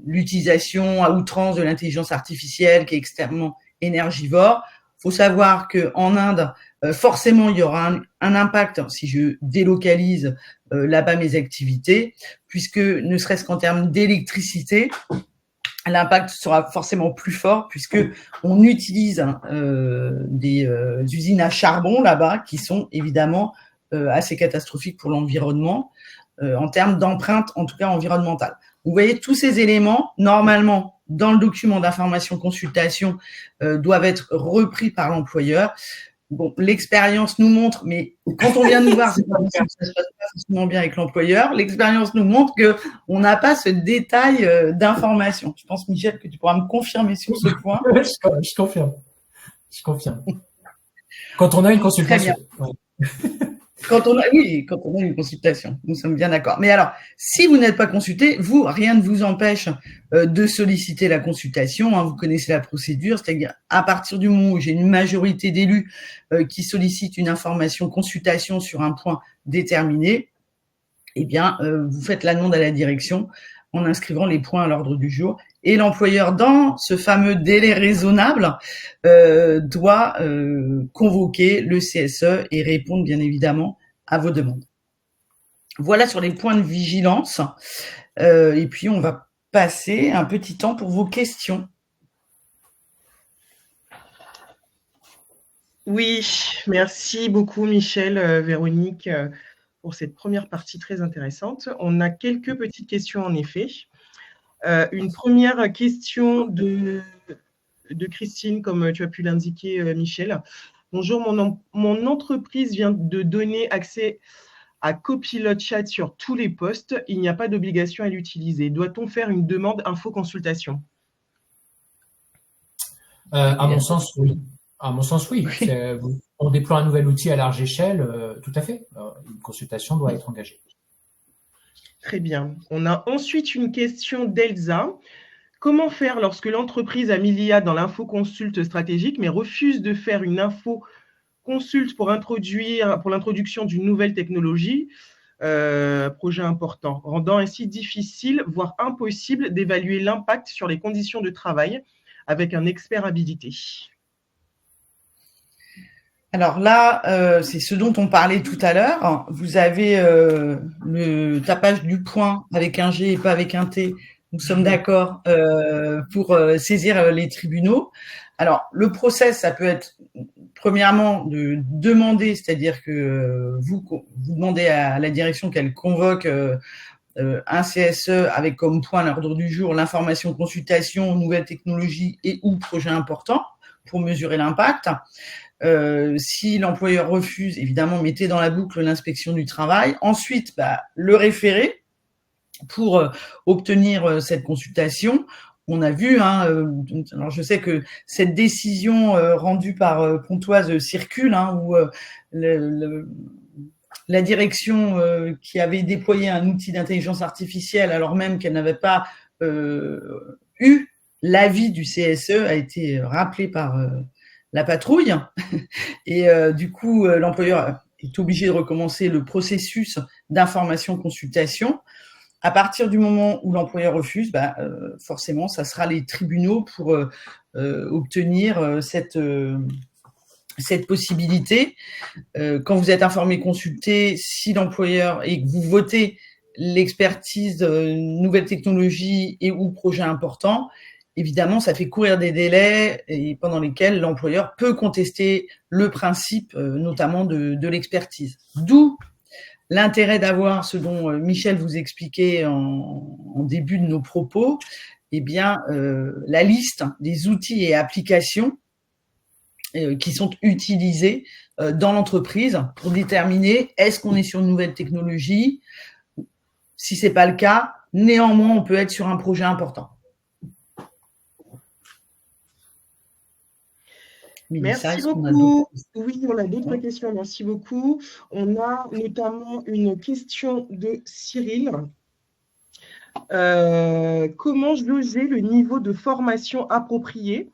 l'utilisation à outrance de l'intelligence artificielle qui est extrêmement énergivore, faut savoir qu'en Inde, forcément, il y aura un impact si je délocalise là-bas mes activités, puisque ne serait-ce qu'en termes d'électricité, l'impact sera forcément plus fort, puisque on utilise des usines à charbon là-bas qui sont évidemment assez catastrophiques pour l'environnement en termes d'empreinte, en tout cas environnementale. Vous voyez, tous ces éléments, normalement, dans le document d'information consultation, doivent être repris par l'employeur. Bon, l'expérience nous montre, mais quand on vient nous voir, c'est pas ça se passe pas forcément bien avec l'employeur. L'expérience nous montre que on n'a pas ce détail d'information. Je pense, Michel, que tu pourras me confirmer sur ce point. Je confirme. Je confirme. Quand on a une consultation. Quand on a une consultation, nous sommes bien d'accord. Mais alors, si vous n'êtes pas consulté, vous, rien ne vous empêche de solliciter la consultation. Vous connaissez la procédure, c'est-à-dire à partir du moment où j'ai une majorité d'élus qui sollicitent une information consultation sur un point déterminé, eh bien, vous faites la demande à la direction en inscrivant les points à l'ordre du jour. Et l'employeur, dans ce fameux délai raisonnable, doit convoquer le CSE et répondre bien évidemment à vos demandes. Voilà sur les points de vigilance. Et puis, on va passer un petit temps pour vos questions. Oui, merci beaucoup Michel, Véronique, pour cette première partie très intéressante. On a quelques petites questions en effet. Une première question de Christine, comme tu as pu l'indiquer, Michel. Bonjour, mon entreprise vient de donner accès à Copilot Chat sur tous les postes. Il n'y a pas d'obligation à l'utiliser. Doit-on faire une demande info-consultation ? À mon sens, oui. À mon sens, oui. Oui. On déploie un nouvel outil à large échelle, tout à fait. Une consultation doit être engagée. Très bien. On a ensuite une question d'Elsa. Comment faire lorsque l'entreprise a mis l'IA dans l'infoconsulte stratégique, mais refuse de faire une infoconsulte pour l'introduction d'une nouvelle technologie, projet important, rendant ainsi difficile, voire impossible, d'évaluer l'impact sur les conditions de travail avec un expert habilité? Alors là, c'est ce dont on parlait tout à l'heure. Vous avez le tapage du poing avec un G et pas avec un T. Nous sommes d'accord pour saisir les tribunaux. Alors, le process, ça peut être premièrement de demander, c'est-à-dire que vous demandez à la direction qu'elle convoque un CSE avec comme point à l'ordre du jour l'information consultation, nouvelles technologies et ou projet important pour mesurer l'impact. Si l'employeur refuse, évidemment, mettez dans la boucle l'inspection du travail. Ensuite, le référé pour obtenir cette consultation. On a vu, alors je sais que cette décision rendue par Pontoise circule, où la direction qui avait déployé un outil d'intelligence artificielle alors même qu'elle n'avait pas eu l'avis du CSE a été rappelée par la patrouille et du coup l'employeur est obligé de recommencer le processus d'information-consultation. À partir du moment où l'employeur refuse, forcément, ça sera les tribunaux pour obtenir cette possibilité. Quand vous êtes informé, consulté, si l'employeur et que vous votez l'expertise de nouvelles technologies et ou projets importants, évidemment, ça fait courir des délais et pendant lesquels l'employeur peut contester le principe, notamment de l'expertise. D'où l'intérêt d'avoir ce dont Michel vous expliquait en début de nos propos, la liste des outils et applications qui sont utilisés dans l'entreprise pour déterminer est-ce qu'on est sur une nouvelle technologie. Si c'est pas le cas, néanmoins, on peut être sur un projet important. Merci beaucoup. Oui, on a d'autres questions. Merci beaucoup. On a notamment une question de Cyril. Comment jauger le niveau de formation approprié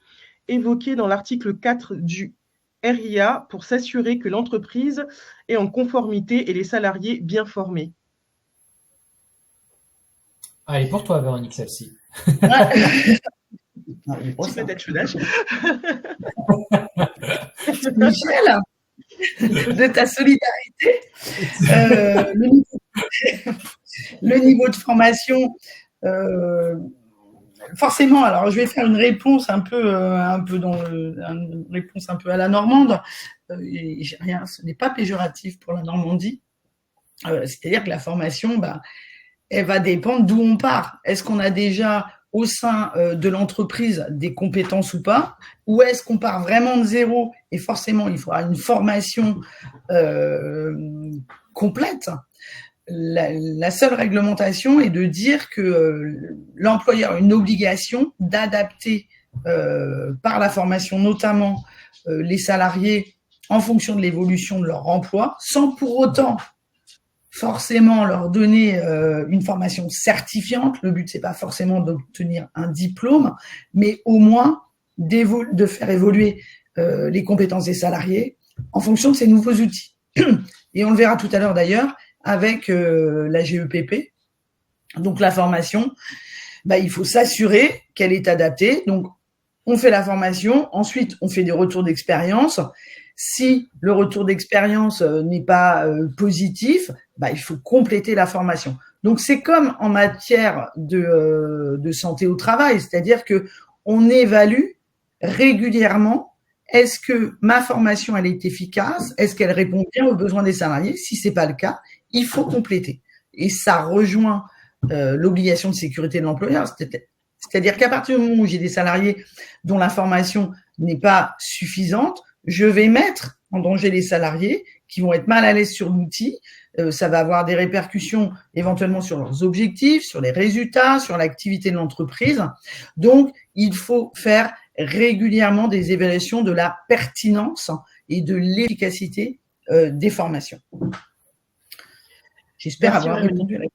évoqué dans l'article 4 du RIA pour s'assurer que l'entreprise est en conformité et les salariés bien formés? Allez, pour toi, Véronique, celle-ci. Petit pétachonnage. Michel, de ta solidarité, le niveau de formation, forcément. Alors, je vais faire une réponse un peu une réponse un peu à la normande. Et j'ai rien, ce n'est pas péjoratif pour la Normandie. C'est-à-dire que la formation, elle va dépendre d'où on part. Est-ce qu'on a déjà au sein de l'entreprise des compétences ou pas, ou est-ce qu'on part vraiment de zéro et forcément il faudra une formation complète. La seule réglementation est de dire que l'employeur a une obligation d'adapter par la formation notamment les salariés en fonction de l'évolution de leur emploi, sans pour autant forcément leur donner une formation certifiante. Le but, c'est pas forcément d'obtenir un diplôme, mais au moins de faire évoluer les compétences des salariés en fonction de ces nouveaux outils. Et on le verra tout à l'heure d'ailleurs avec la GEPP. Donc la formation, il faut s'assurer qu'elle est adaptée. Donc on fait la formation, ensuite on fait des retours d'expérience. Si le retour d'expérience n'est pas positif, il faut compléter la formation. Donc, c'est comme en matière de santé au travail, c'est-à-dire que on évalue régulièrement est-ce que ma formation elle est efficace, est-ce qu'elle répond bien aux besoins des salariés. Si c'est pas le cas, il faut compléter. Et ça rejoint l'obligation de sécurité de l'employeur, c'est-à-dire qu'à partir du moment où j'ai des salariés dont la formation n'est pas suffisante, je vais mettre en danger les salariés qui vont être mal à l'aise sur l'outil, ça va avoir des répercussions éventuellement sur leurs objectifs, sur les résultats, sur l'activité de l'entreprise. Donc, il faut faire régulièrement des évaluations de la pertinence et de l'efficacité des formations. J'espère avoir répondu à la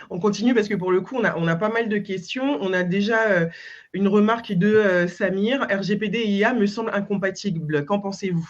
On continue parce que pour le coup, on a pas mal de questions. On a déjà une remarque de Samir. RGPD et IA me semblent incompatibles. Qu'en pensez-vous?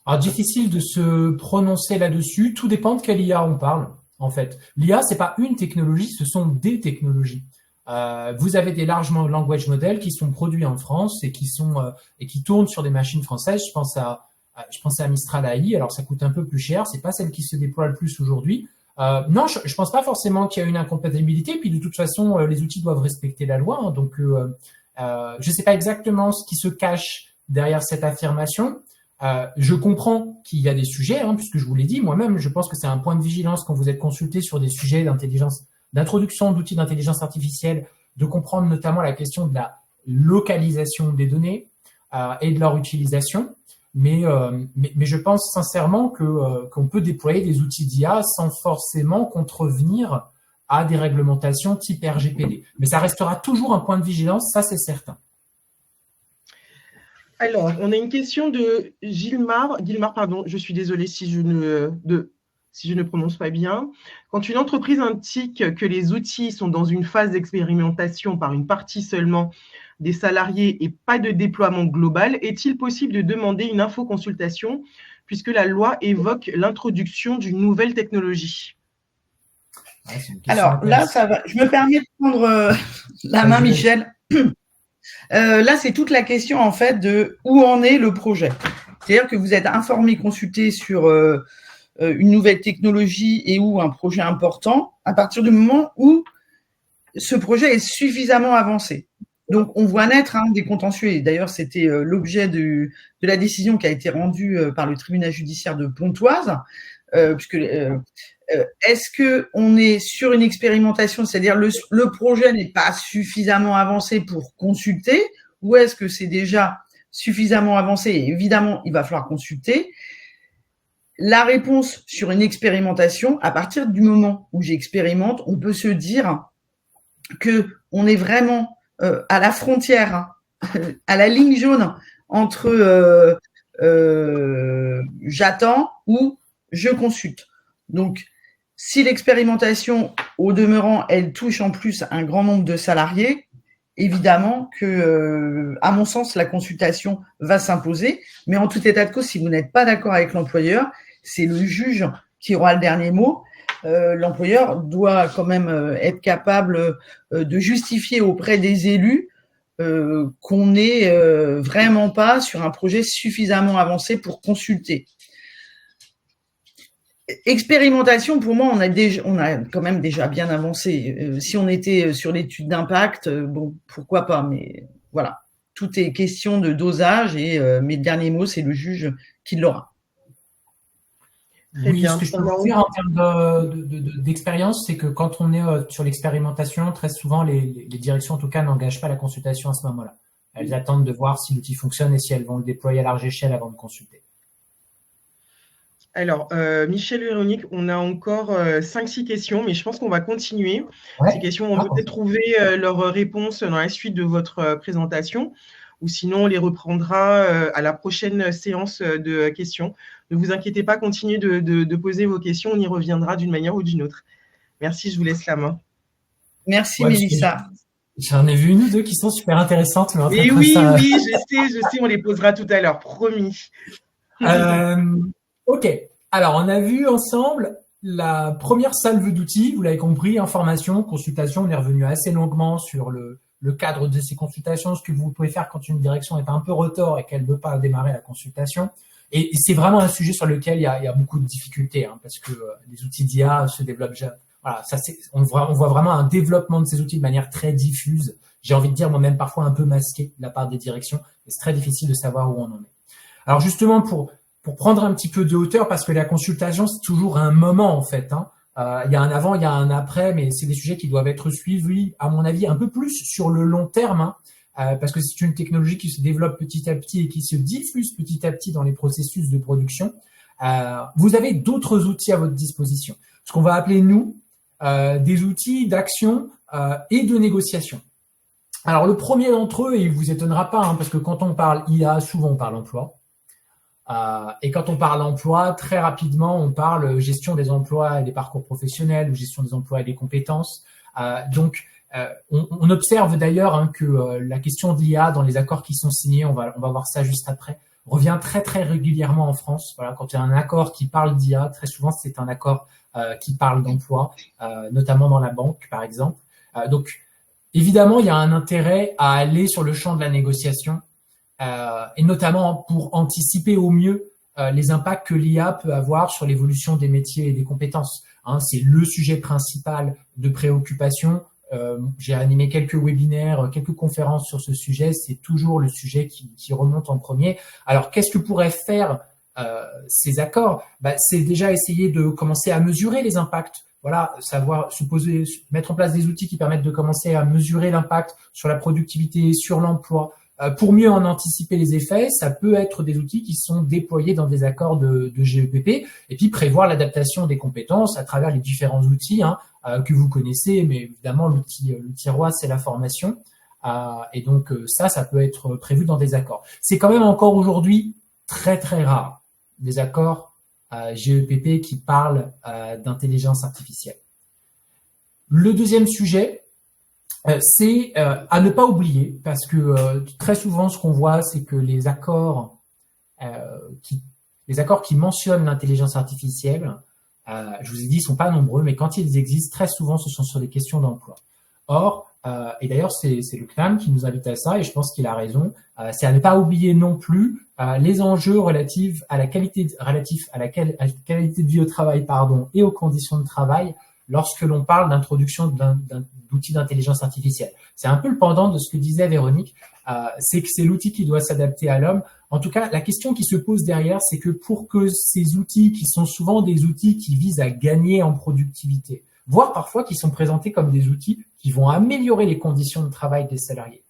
Alors, difficile de se prononcer là-dessus. Tout dépend de quelle IA on parle, en fait. L'IA, c'est pas une technologie, ce sont des technologies. Vous avez des large language models qui sont produits en France et qui tournent sur des machines françaises. Je pense à Mistral AI. Alors, ça coûte un peu plus cher. C'est pas celle qui se déploie le plus aujourd'hui. Non, je pense pas forcément qu'il y a une incompatibilité. Puis, de toute façon, les outils doivent respecter la loi. Hein, donc, je sais pas exactement ce qui se cache derrière cette affirmation. Je comprends qu'il y a des sujets, hein, puisque je vous l'ai dit, moi-même, je pense que c'est un point de vigilance quand vous êtes consulté sur des sujets d'introduction d'outils d'intelligence artificielle, de comprendre notamment la question de la localisation des données et de leur utilisation. Mais je pense sincèrement qu'on peut déployer des outils d'IA sans forcément contrevenir à des réglementations type RGPD. Mais ça restera toujours un point de vigilance, ça c'est certain. Alors, on a une question de Gilmar, pardon, je suis désolée si je ne prononce pas bien. Quand une entreprise indique que les outils sont dans une phase d'expérimentation par une partie seulement des salariés et pas de déploiement global, est-il possible de demander une infoconsultation puisque la loi évoque l'introduction d'une nouvelle technologie? Alors là, ça va. Je me permets de prendre la main, Michel. Là, c'est toute la question en fait de où en est le projet. C'est-à-dire que vous êtes informé, consulté sur une nouvelle technologie et ou un projet important à partir du moment où ce projet est suffisamment avancé. Donc, on voit naître des contentieux. Et d'ailleurs, c'était l'objet de la décision qui a été rendue par le tribunal judiciaire de Pontoise, puisque est-ce que on est sur une expérimentation, c'est-à-dire le projet n'est pas suffisamment avancé pour consulter, ou est-ce que c'est déjà suffisamment avancé et évidemment, il va falloir consulter. La réponse sur une expérimentation, à partir du moment où j'expérimente, on peut se dire que on est vraiment à la frontière, à la ligne jaune entre j'attends ou je consulte. Donc, si l'expérimentation, au demeurant, elle touche en plus un grand nombre de salariés, évidemment que, à mon sens, la consultation va s'imposer. Mais en tout état de cause, si vous n'êtes pas d'accord avec l'employeur, c'est le juge qui aura le dernier mot. L'employeur doit quand même être capable de justifier auprès des élus qu'on n'est vraiment pas sur un projet suffisamment avancé pour consulter. Expérimentation, pour moi, on a quand même déjà bien avancé. Si on était sur l'étude d'impact, bon, pourquoi pas, mais voilà. Tout est question de dosage et mes derniers mots, c'est le juge qui l'aura. Très bien. Ce que je peux vous dire en termes d'expérience, c'est que quand on est sur l'expérimentation, très souvent, les directions, en tout cas, n'engagent pas la consultation à ce moment-là. Elles attendent de voir si l'outil fonctionne et si elles vont le déployer à large échelle avant de consulter. Alors, Michel et Véronique, on a encore 5-6 questions, mais je pense qu'on va continuer. Ouais. Ces questions, on va peut-être trouver leurs réponses dans la suite de votre présentation, ou sinon on les reprendra à la prochaine séance de questions. Ne vous inquiétez pas, continuez de poser vos questions, on y reviendra d'une manière ou d'une autre. Merci, je vous laisse la main. Merci, Mélissa. J'en ai vu une ou deux qui sont super intéressantes. Et oui, je sais, on les posera tout à l'heure, promis. Ok, alors on a vu ensemble la première salve d'outils, vous l'avez compris, information, consultation, on est revenu assez longuement sur le cadre de ces consultations, ce que vous pouvez faire quand une direction est un peu retors et qu'elle ne veut pas démarrer la consultation. Et c'est vraiment un sujet sur lequel il y a beaucoup de difficultés, parce que les outils d'IA se développent déjà. Voilà, on voit vraiment un développement de ces outils de manière très diffuse. J'ai envie de dire moi-même parfois un peu masqué de la part des directions. Et c'est très difficile de savoir où on en est. Alors justement pour prendre un petit peu de hauteur, parce que la consultation, c'est toujours un moment, en fait. Il y a un avant, il y a un après, mais c'est des sujets qui doivent être suivis, à mon avis, un peu plus sur le long terme, parce que c'est une technologie qui se développe petit à petit et qui se diffuse petit à petit dans les processus de production. vous avez d'autres outils à votre disposition. Ce qu'on va appeler, nous, des outils d'action et de négociation. Alors, le premier d'entre eux, et il vous étonnera pas, parce que quand on parle IA, souvent on parle emploi. Et quand on parle emploi, très rapidement, on parle gestion des emplois et des parcours professionnels, ou gestion des emplois et des compétences. Donc, on observe d'ailleurs que la question de l'IA dans les accords qui sont signés, on va voir ça juste après, revient très très régulièrement en France. Voilà, quand il y a un accord qui parle d'IA, très souvent c'est un accord qui parle d'emploi, notamment dans la banque par exemple. Donc, évidemment, il y a un intérêt à aller sur le champ de la négociation, et notamment pour anticiper au mieux les impacts que l'IA peut avoir sur l'évolution des métiers et des compétences. C'est le sujet principal de préoccupation. J'ai animé quelques webinaires, quelques conférences sur ce sujet. C'est toujours le sujet qui remonte en premier. Alors, qu'est-ce que pourraient faire ces accords? C'est déjà essayer de commencer à mesurer les impacts. Voilà, mettre en place des outils qui permettent de commencer à mesurer l'impact sur la productivité, sur l'emploi. Pour mieux en anticiper les effets, ça peut être des outils qui sont déployés dans des accords de GEPP, et puis prévoir l'adaptation des compétences à travers les différents outils que vous connaissez, mais évidemment l'outil roi, c'est la formation, et donc ça peut être prévu dans des accords. C'est quand même encore aujourd'hui très très rare, des accords GEPP qui parlent d'intelligence artificielle. Le deuxième sujet, c'est à ne pas oublier, parce que très souvent ce qu'on voit, c'est que les accords qui mentionnent l'intelligence artificielle, je vous ai dit, ils sont pas nombreux, mais quand ils existent, très souvent ce sont sur des questions d'emploi. Or, et d'ailleurs c'est le CNAM qui nous invite à ça, et je pense qu'il a raison, c'est à ne pas oublier non plus les enjeux relatifs à la qualité de vie au travail, et aux conditions de travail, lorsque l'on parle d'introduction d'outils d'intelligence artificielle. C'est un peu le pendant de ce que disait Véronique, c'est que c'est l'outil qui doit s'adapter à l'homme. En tout cas, la question qui se pose derrière, c'est que pour que ces outils, qui sont souvent des outils qui visent à gagner en productivité, voire parfois qui sont présentés comme des outils qui vont améliorer les conditions de travail des salariés,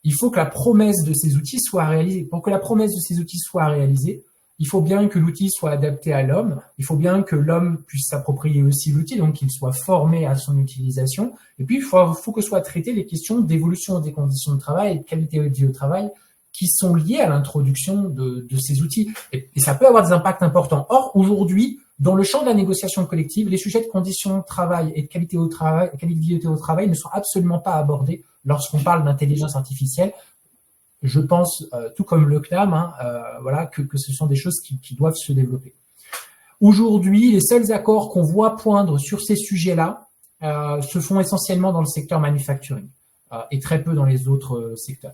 il faut que la promesse de ces outils soit réalisée. Pour que la promesse de ces outils soit réalisée, il faut bien que l'outil soit adapté à l'homme, il faut bien que l'homme puisse s'approprier aussi l'outil, donc qu'il soit formé à son utilisation, et puis il faut que soient traitées les questions d'évolution des conditions de travail et de qualité de vie au travail qui sont liées à l'introduction de ces outils, et ça peut avoir des impacts importants. Or, aujourd'hui, dans le champ de la négociation collective, les sujets de conditions de travail et de qualité de vie au travail ne sont absolument pas abordés lorsqu'on parle d'intelligence artificielle. Je pense, tout comme le CNAM, que ce sont des choses qui doivent se développer. Aujourd'hui, les seuls accords qu'on voit poindre sur ces sujets-là se font essentiellement dans le secteur manufacturing et très peu dans les autres secteurs.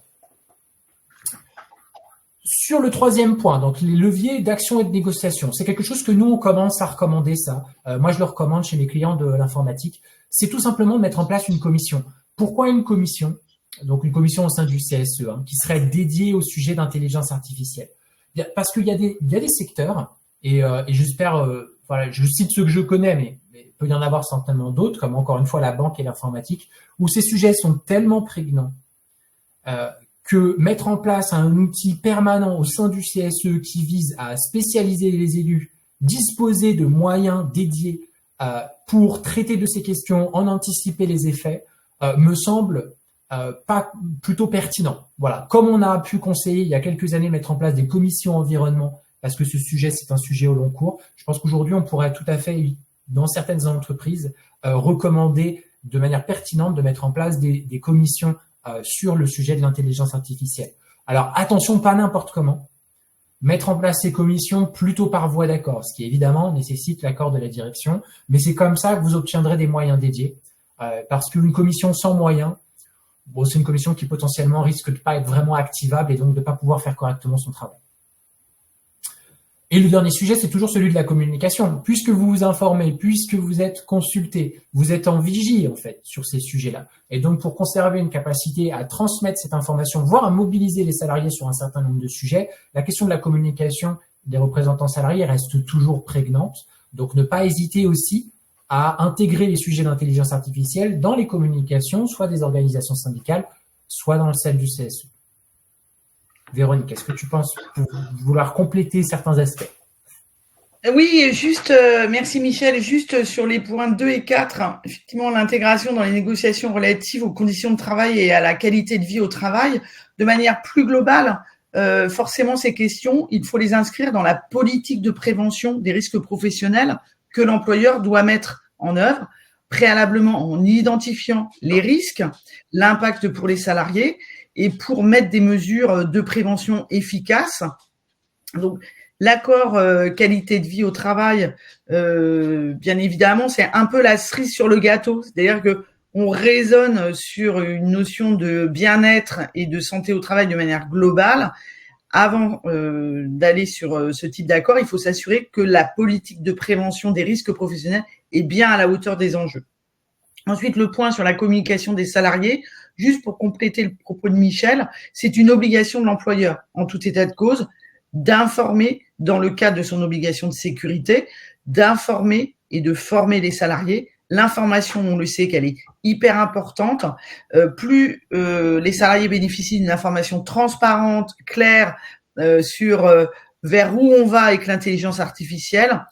Sur le troisième point, donc les leviers d'action et de négociation, c'est quelque chose que nous, on commence à recommander ça. Moi, je le recommande chez mes clients de l'informatique. C'est tout simplement de mettre en place une commission. Pourquoi une commission ? Donc une commission au sein du CSE, qui serait dédiée au sujet d'intelligence artificielle. Parce qu'il y a des secteurs, et j'espère, je cite ceux que je connais, mais il peut y en avoir certainement d'autres, comme encore une fois la banque et l'informatique, où ces sujets sont tellement prégnants que mettre en place un outil permanent au sein du CSE qui vise à spécialiser les élus, disposer de moyens dédiés pour traiter de ces questions, en anticiper les effets, me semble pas plutôt pertinent. Voilà, comme on a pu conseiller il y a quelques années mettre en place des commissions environnement, parce que ce sujet c'est un sujet au long cours, je pense qu'aujourd'hui on pourrait tout à fait, dans certaines entreprises, recommander de manière pertinente de mettre en place des commissions sur le sujet de l'intelligence artificielle. Alors attention, pas n'importe comment. Mettre en place ces commissions plutôt par voie d'accord, ce qui évidemment nécessite l'accord de la direction, mais c'est comme ça que vous obtiendrez des moyens dédiés, parce qu'une commission sans moyens, c'est une commission qui potentiellement risque de ne pas être vraiment activable et donc de ne pas pouvoir faire correctement son travail. Et le dernier sujet, c'est toujours celui de la communication. Puisque vous vous informez, puisque vous êtes consulté, vous êtes en vigie en fait sur ces sujets-là. Et donc pour conserver une capacité à transmettre cette information, voire à mobiliser les salariés sur un certain nombre de sujets, la question de la communication des représentants salariés reste toujours prégnante. Donc ne pas hésiter aussi à intégrer les sujets d'intelligence artificielle dans les communications, soit des organisations syndicales, soit dans celle du CSE. Véronique, est-ce que tu penses vouloir compléter certains aspects ? Oui, juste, merci Michel, juste sur les points 2 et 4, hein, effectivement, l'intégration dans les négociations relatives aux conditions de travail et à la qualité de vie au travail, de manière plus globale, forcément, ces questions, il faut les inscrire dans la politique de prévention des risques professionnels que l'employeur doit mettre en œuvre, préalablement en identifiant les risques, l'impact pour les salariés et pour mettre des mesures de prévention efficaces. Donc, l'accord qualité de vie au travail, bien évidemment, c'est un peu la cerise sur le gâteau. C'est-à-dire que on raisonne sur une notion de bien-être et de santé au travail de manière globale. Avant d'aller sur ce type d'accord, il faut s'assurer que la politique de prévention des risques professionnels est bien à la hauteur des enjeux. Ensuite, le point sur la communication des salariés, juste pour compléter le propos de Michel, c'est une obligation de l'employeur, en tout état de cause, d'informer, dans le cadre de son obligation de sécurité, d'informer et de former les salariés. L'information, on le sait qu'elle est hyper importante. Plus les salariés bénéficient d'une information transparente, claire sur vers où on va avec l'intelligence artificielle,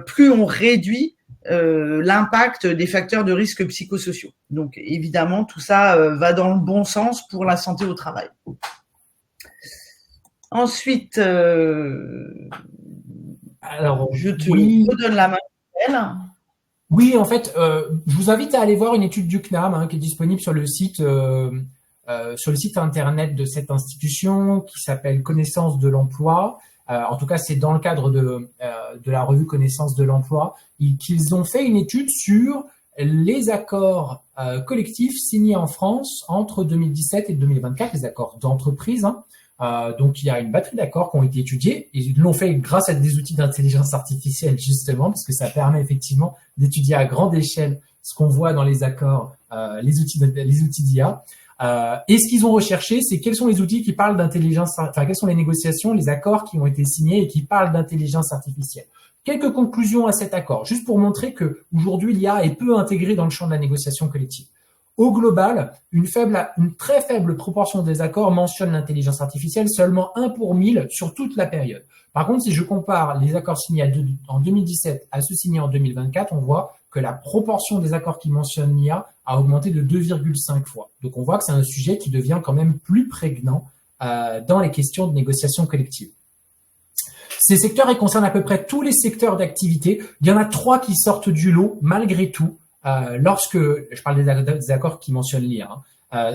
plus on réduit l'impact des facteurs de risque psychosociaux. Donc, évidemment, tout ça va dans le bon sens pour la santé au travail. Ensuite, alors, je te redonne la main, Michel. Oui, en fait, je vous invite à aller voir une étude du CNAM qui est disponible sur le site internet de cette institution qui s'appelle Connaissance de l'emploi. En tout cas, c'est dans le cadre de la revue Connaissance de l'emploi qu'ils ont fait une étude sur les accords collectifs signés en France entre 2017 et 2024, les accords d'entreprise. Donc, il y a une batterie d'accords qui ont été étudiés et ils l'ont fait grâce à des outils d'intelligence artificielle, justement, parce que ça permet effectivement d'étudier à grande échelle ce qu'on voit dans les accords, les outils d'IA. Et ce qu'ils ont recherché, c'est quels sont les outils qui parlent d'intelligence, enfin, quelles sont les négociations, les accords qui ont été signés et qui parlent d'intelligence artificielle. Quelques conclusions à cet accord, juste pour montrer que aujourd'hui l'IA est peu intégrée dans le champ de la négociation collective. Au global, une très faible proportion des accords mentionnent l'intelligence artificielle, seulement 1 pour 1000 sur toute la période. Par contre, si je compare les accords signés en 2017 à ceux signés en 2024, on voit que la proportion des accords qui mentionnent l'IA a augmenté de 2,5 fois. Donc, on voit que c'est un sujet qui devient quand même plus prégnant dans les questions de négociation collective. Ces secteurs, ils concernent à peu près tous les secteurs d'activité. Il y en a 3 qui sortent du lot, malgré tout. Lorsque je parle des accords qui mentionnent l'IA,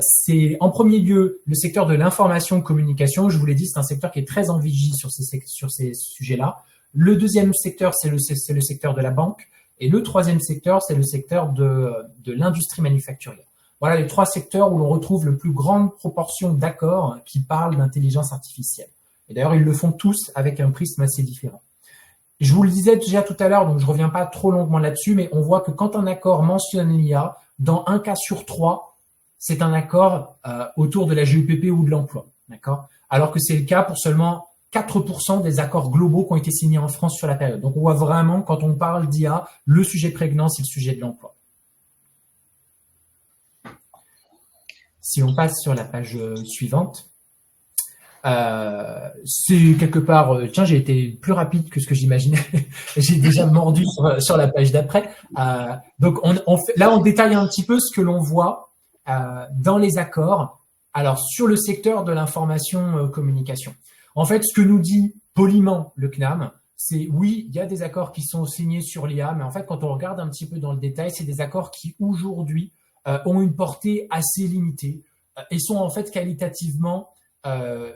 c'est en premier lieu le secteur de l'information-communication. Je vous l'ai dit, c'est un secteur qui est très en vigie sur ces sujets-là. Le deuxième secteur, c'est le secteur de la banque. Et le troisième secteur, c'est le secteur de l'industrie manufacturière. Voilà les 3 secteurs où l'on retrouve le plus grande proportion d'accords qui parlent d'intelligence artificielle. Et d'ailleurs, ils le font tous avec un prisme assez différent. Je vous le disais déjà tout à l'heure, donc je reviens pas trop longuement là-dessus, mais on voit que quand un accord mentionne l'IA, dans un cas sur 3, c'est un accord autour de la GEPP ou de l'emploi, d'accord ? Alors que c'est le cas pour seulement 4% des accords globaux qui ont été signés en France sur la période. Donc on voit vraiment, quand on parle d'IA, le sujet prégnant, c'est le sujet de l'emploi. Si on passe sur la page suivante. C'est quelque part, tiens, j'ai été plus rapide que ce que j'imaginais. J'ai déjà mordu sur la page d'après. Donc, là, on détaille un petit peu ce que l'on voit dans les accords. Alors, sur le secteur de l'information communication. En fait, ce que nous dit poliment le CNAM, c'est oui, il y a des accords qui sont signés sur l'IA, mais en fait, quand on regarde un petit peu dans le détail, c'est des accords qui aujourd'hui ont une portée assez limitée et sont en fait qualitativement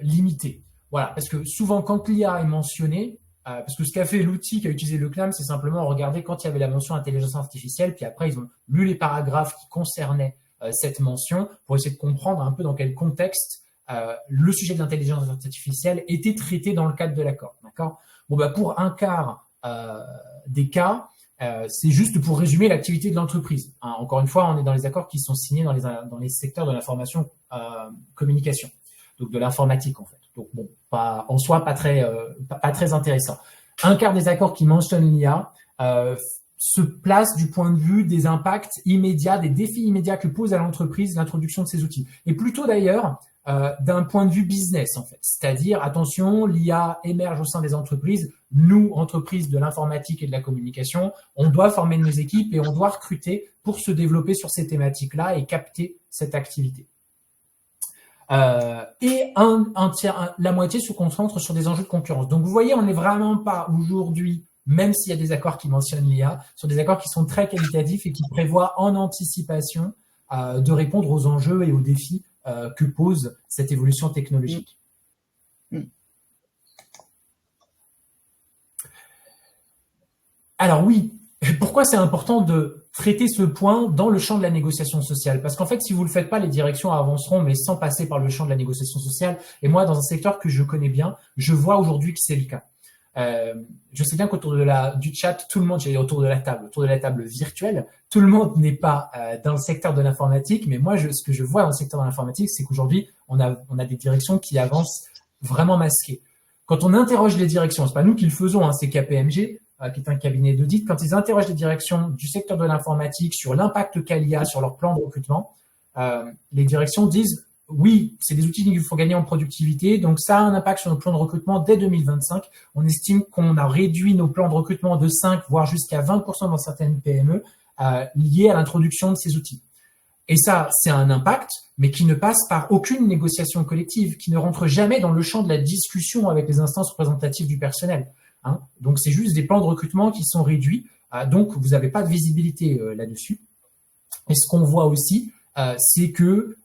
limité. Voilà, parce que souvent quand l'IA est mentionnée, parce que ce qu'a fait l'outil qu'a utilisé le CNAM, c'est simplement regarder quand il y avait la mention intelligence artificielle, puis après ils ont lu les paragraphes qui concernaient cette mention pour essayer de comprendre un peu dans quel contexte le sujet de l'intelligence artificielle était traité dans le cadre de l'accord. D'accord ? Bon, bah pour un quart des cas, c'est juste pour résumer l'activité de l'entreprise. Hein, encore une fois, on est dans les accords qui sont signés dans les secteurs de l'information communication. Donc de l'informatique en fait. Donc bon, en soi pas très intéressant. Un quart des accords qui mentionnent l'IA se place du point de vue des impacts immédiats, des défis immédiats que pose à l'entreprise l'introduction de ces outils. Et plutôt d'ailleurs d'un point de vue business, en fait. C'est-à-dire, attention, l'IA émerge au sein des entreprises. Nous, entreprises de l'informatique et de la communication, on doit former nos équipes et on doit recruter pour se développer sur ces thématiques-là et capter cette activité. Et la moitié se concentre sur des enjeux de concurrence. Donc, vous voyez, on n'est vraiment pas aujourd'hui, même s'il y a des accords qui mentionnent l'IA, sur des accords qui sont très qualitatifs et qui prévoient en anticipation de répondre aux enjeux et aux défis que pose cette évolution technologique. Alors oui, pourquoi c'est important de traiter ce point dans le champ de la négociation sociale? Parce qu'en fait, si vous ne le faites pas, les directions avanceront, mais sans passer par le champ de la négociation sociale. Et moi, dans un secteur que je connais bien, je vois aujourd'hui que c'est le cas. Je sais bien qu'autour du chat, tout le monde, j'allais autour de la table virtuelle, tout le monde n'est pas dans le secteur de l'informatique, mais moi, ce que je vois dans le secteur de l'informatique, c'est qu'aujourd'hui, on a des directions qui avancent vraiment masquées. Quand on interroge les directions, c'est pas nous qui le faisons, hein, c'est KPMG, qui est un cabinet d'audit, quand ils interrogent les directions du secteur de l'informatique sur l'impact qu'a l'IA sur leur plan de recrutement, les directions disent oui, c'est des outils qu'il faut gagner en productivité, donc ça a un impact sur nos plans de recrutement dès 2025. On estime qu'on a réduit nos plans de recrutement de 5, voire jusqu'à 20% dans certaines PME liés à l'introduction de ces outils. Et ça, c'est un impact, mais qui ne passe par aucune négociation collective, qui ne rentre jamais dans le champ de la discussion avec les instances représentatives du personnel. Hein. Donc, c'est juste des plans de recrutement qui sont réduits, donc vous n'avez pas de visibilité là-dessus. Et ce qu'on voit aussi, c'est que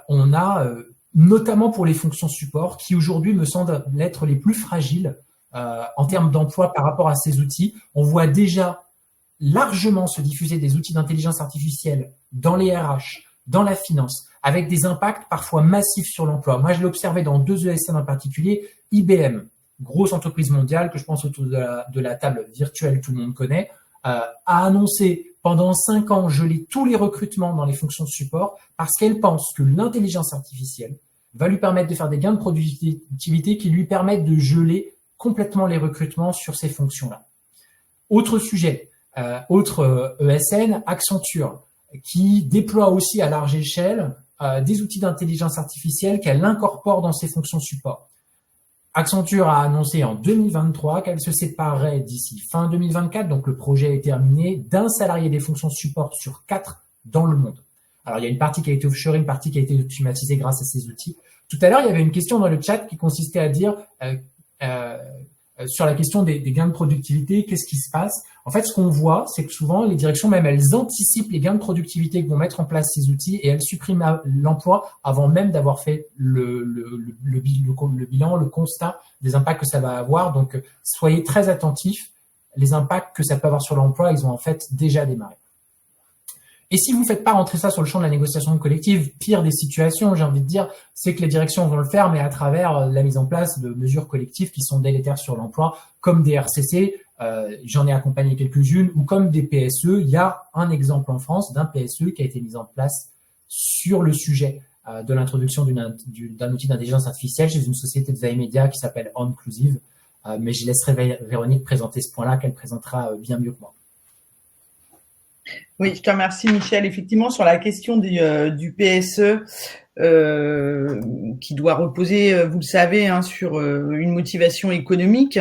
on a, notamment pour les fonctions support, qui aujourd'hui me semblent être les plus fragiles en termes d'emploi par rapport à ces outils. On voit déjà largement se diffuser des outils d'intelligence artificielle dans les RH, dans la finance, avec des impacts parfois massifs sur l'emploi. Moi, je l'ai observé dans 2 ESN en particulier. IBM, grosse entreprise mondiale que je pense autour de la table virtuelle, tout le monde connaît, a annoncé pendant 5 ans geler tous les recrutements dans les fonctions de support parce qu'elle pense que l'intelligence artificielle va lui permettre de faire des gains de productivité qui lui permettent de geler complètement les recrutements sur ces fonctions-là. Autre sujet, autre ESN, Accenture, qui déploie aussi à large échelle des outils d'intelligence artificielle qu'elle incorpore dans ses fonctions support. Accenture a annoncé en 2023 qu'elle se séparerait d'ici fin 2024, donc le projet est terminé, d'un salarié des fonctions support sur 4 dans le monde. Alors, il y a une partie qui a été offshore, une partie qui a été automatisée grâce à ces outils. Tout à l'heure, il y avait une question dans le chat qui consistait à dire sur la question des gains de productivité, qu'est-ce qui se passe? En fait, ce qu'on voit, c'est que souvent, les directions, même, elles anticipent les gains de productivité que vont mettre en place ces outils et elles suppriment l'emploi avant même d'avoir fait le bilan, le constat des impacts que ça va avoir. Donc, soyez très attentifs. Les impacts que ça peut avoir sur l'emploi, ils ont en fait déjà démarré. Et si vous ne faites pas rentrer ça sur le champ de la négociation collective, pire des situations, j'ai envie de dire, c'est que les directions vont le faire, mais à travers la mise en place de mesures collectives qui sont délétères sur l'emploi, comme des RCC, j'en ai accompagné quelques-unes, ou comme des PSE. Il y a un exemple en France d'un PSE qui a été mis en place sur le sujet de l'introduction d'un outil d'intelligence artificielle chez une société de veille média qui s'appelle Onclusive. Mais je laisserai Véronique présenter ce point-là, qu'elle présentera bien mieux que moi. Oui, je te remercie, Michel. Effectivement, sur la question du PSE, qui doit reposer, vous le savez, hein, sur une motivation économique.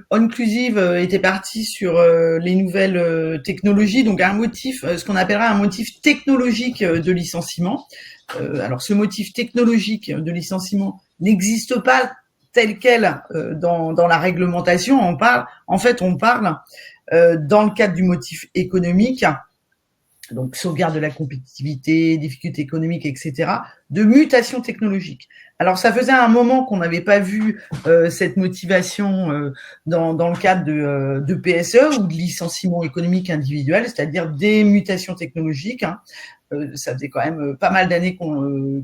Onclusive était parti sur les nouvelles technologies, donc un motif, ce qu'on appellera un motif technologique de licenciement. Alors, ce motif technologique de licenciement n'existe pas tel quel dans la réglementation. On parle dans le cadre du motif économique, donc sauvegarde de la compétitivité, difficultés économiques, etc., de mutation technologique. Alors, ça faisait un moment qu'on n'avait pas vu cette motivation dans le cadre de PSE ou de licenciement économique individuel, c'est-à-dire des mutations technologiques. Hein. Ça faisait quand même pas mal d'années que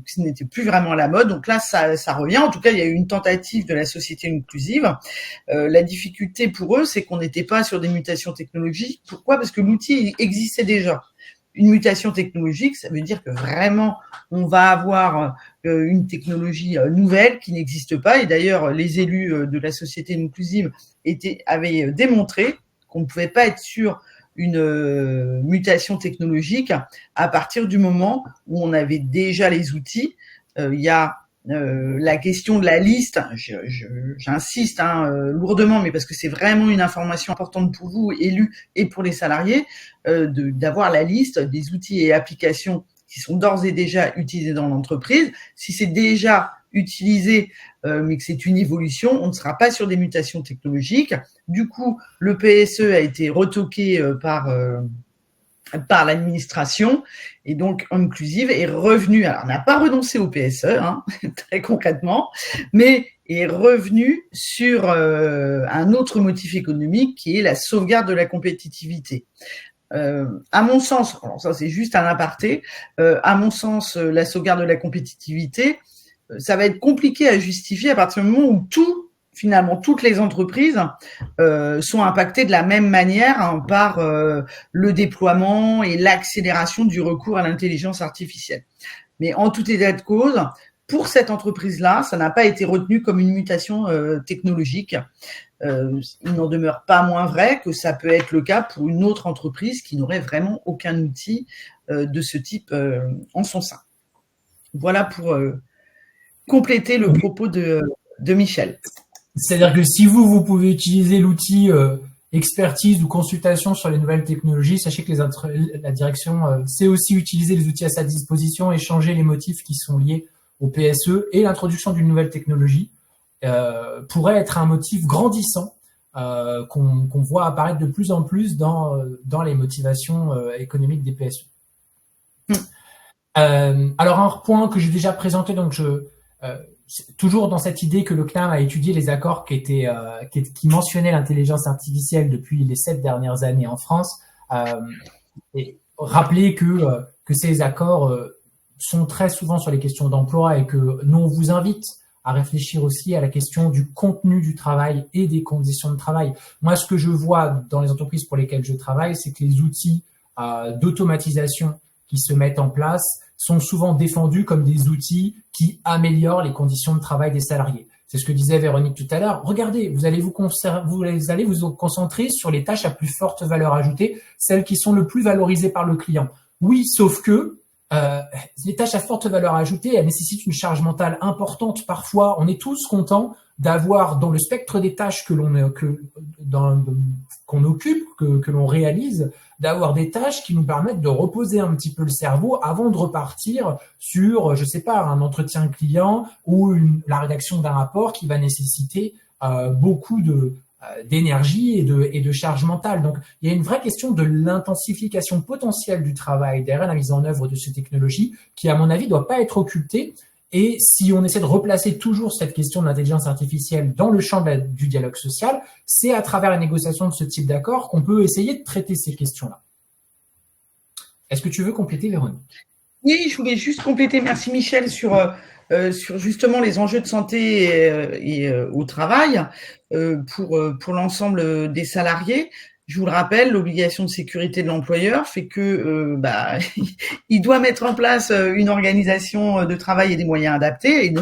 ce n'était plus vraiment à la mode. Donc là, ça revient. En tout cas, il y a eu une tentative de la société inclusive. La difficulté pour eux, c'est qu'on n'était pas sur des mutations technologiques. Pourquoi? Parce que l'outil existait déjà. Une mutation technologique, ça veut dire que vraiment, on va avoir une technologie nouvelle qui n'existe pas. Et d'ailleurs, les élus de la société inclusive avaient démontré qu'on ne pouvait pas être sur une mutation technologique à partir du moment où on avait déjà les outils il y a la question de la liste, j'insiste lourdement, mais parce que c'est vraiment une information importante pour vous, élus, et pour les salariés, d'avoir la liste des outils et applications qui sont d'ores et déjà utilisés dans l'entreprise. Si c'est déjà utilisé, mais que c'est une évolution, on ne sera pas sur des mutations technologiques. Du coup, le PSE a été retoqué par l'administration, et donc Inclusive est revenu, alors n'a pas renoncé au PSE, très concrètement, mais est revenu sur un autre motif économique qui est la sauvegarde de la compétitivité. À mon sens, alors ça c'est juste un aparté, à mon sens, la sauvegarde de la compétitivité, ça va être compliqué à justifier à partir du moment où finalement, toutes les entreprises sont impactées de la même manière par le déploiement et l'accélération du recours à l'intelligence artificielle. Mais en tout état de cause, pour cette entreprise-là, ça n'a pas été retenu comme une mutation technologique. Il n'en demeure pas moins vrai que ça peut être le cas pour une autre entreprise qui n'aurait vraiment aucun outil de ce type en son sein. Voilà pour compléter le propos de Michel. C'est-à-dire que si vous pouvez utiliser l'outil expertise ou consultation sur les nouvelles technologies, sachez que la direction sait aussi utiliser les outils à sa disposition et changer les motifs qui sont liés au PSE, et l'introduction d'une nouvelle technologie pourrait être un motif grandissant qu'on voit apparaître de plus en plus dans les motivations économiques des PSE. Alors un point que j'ai déjà présenté, donc toujours dans cette idée que le CNAM a étudié les accords qui mentionnaient l'intelligence artificielle depuis les 7 dernières années en France, et rappeler que ces accords sont très souvent sur les questions d'emploi, et que nous on vous invite à réfléchir aussi à la question du contenu du travail et des conditions de travail. Moi, ce que je vois dans les entreprises pour lesquelles je travaille, c'est que les outils d'automatisation qui se mettent en place sont souvent défendus comme des outils qui améliorent les conditions de travail des salariés. C'est ce que disait Véronique tout à l'heure. Regardez, vous allez vous concentrer sur les tâches à plus forte valeur ajoutée, celles qui sont le plus valorisées par le client. Oui, sauf que les tâches à forte valeur ajoutée, elles nécessitent une charge mentale importante. Parfois, on est tous contents d'avoir dans le spectre des tâches qu'on occupe, que l'on réalise, d'avoir des tâches qui nous permettent de reposer un petit peu le cerveau avant de repartir sur, je sais pas, un entretien client ou la rédaction d'un rapport qui va nécessiter beaucoup d'énergie et de charge mentale. Donc, il y a une vraie question de l'intensification potentielle du travail derrière la mise en œuvre de ces technologies qui, à mon avis, doit pas être occultée. Et si on essaie de replacer toujours cette question de l'intelligence artificielle dans le champ du dialogue social, c'est à travers la négociation de ce type d'accord qu'on peut essayer de traiter ces questions-là. Est-ce que tu veux compléter, Véronique ? Oui, je voulais juste compléter. Merci Michel sur justement les enjeux de santé et au travail pour l'ensemble des salariés. Je vous le rappelle, l'obligation de sécurité de l'employeur fait que il doit mettre en place une organisation de travail et des moyens adaptés, et ne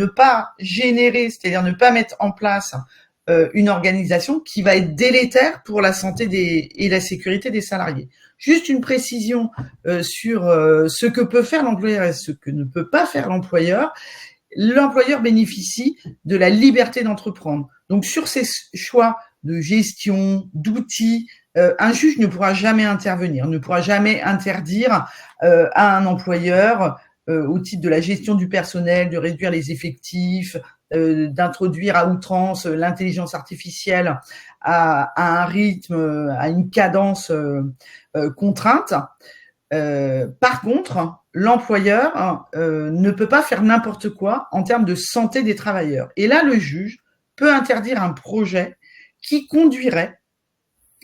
pas générer, c'est-à-dire ne pas mettre en place une organisation qui va être délétère pour la santé et la sécurité des salariés. Juste une précision sur ce que peut faire l'employeur et ce que ne peut pas faire l'employeur. L'employeur bénéficie de la liberté d'entreprendre. Donc sur ces choix de gestion, d'outils, un juge ne pourra jamais intervenir, ne pourra jamais interdire à un employeur, au titre de la gestion du personnel, de réduire les effectifs, d'introduire à outrance l'intelligence artificielle à un rythme, à une cadence contrainte. Par contre, l'employeur ne peut pas faire n'importe quoi en termes de santé des travailleurs. Et là, le juge peut interdire un projet qui conduirait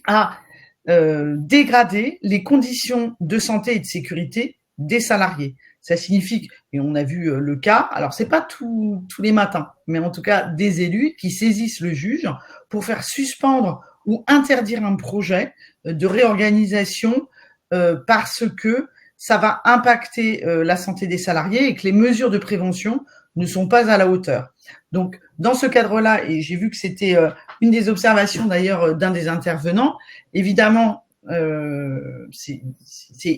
à dégrader les conditions de santé et de sécurité des salariés. Ça signifie, et on a vu le cas, alors c'est pas tous les matins, mais en tout cas des élus qui saisissent le juge pour faire suspendre ou interdire un projet de réorganisation parce que ça va impacter la santé des salariés et que les mesures de prévention ne sont pas à la hauteur. Donc, dans ce cadre-là, et j'ai vu que c'était une des observations d'ailleurs d'un des intervenants, évidemment, c'est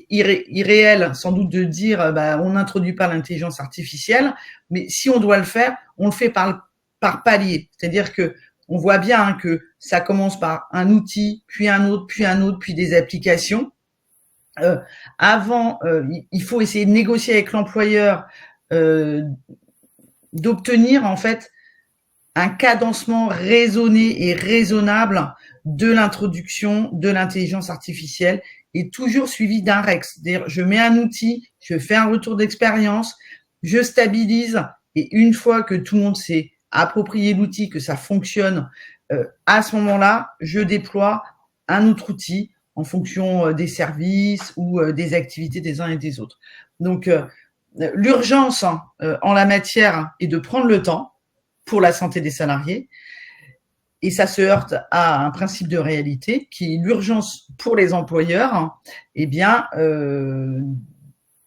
irréel sans doute de dire on n'introduit pas l'intelligence artificielle, mais si on doit le faire, on le fait par palier. C'est-à-dire que on voit bien que ça commence par un outil, puis un autre, puis des applications. Avant, il faut essayer de négocier avec l'employeur, d'obtenir en fait un cadencement raisonné et raisonnable de l'introduction de l'intelligence artificielle et toujours suivi d'un REX. C'est-à-dire, je mets un outil, je fais un retour d'expérience, je stabilise et une fois que tout le monde s'est approprié l'outil, que ça fonctionne, à ce moment-là, je déploie un autre outil en fonction des services ou des activités des uns et des autres. Donc, l'urgence en la matière est de prendre le temps pour la santé des salariés. Et ça se heurte à un principe de réalité qui est l'urgence pour les employeurs, de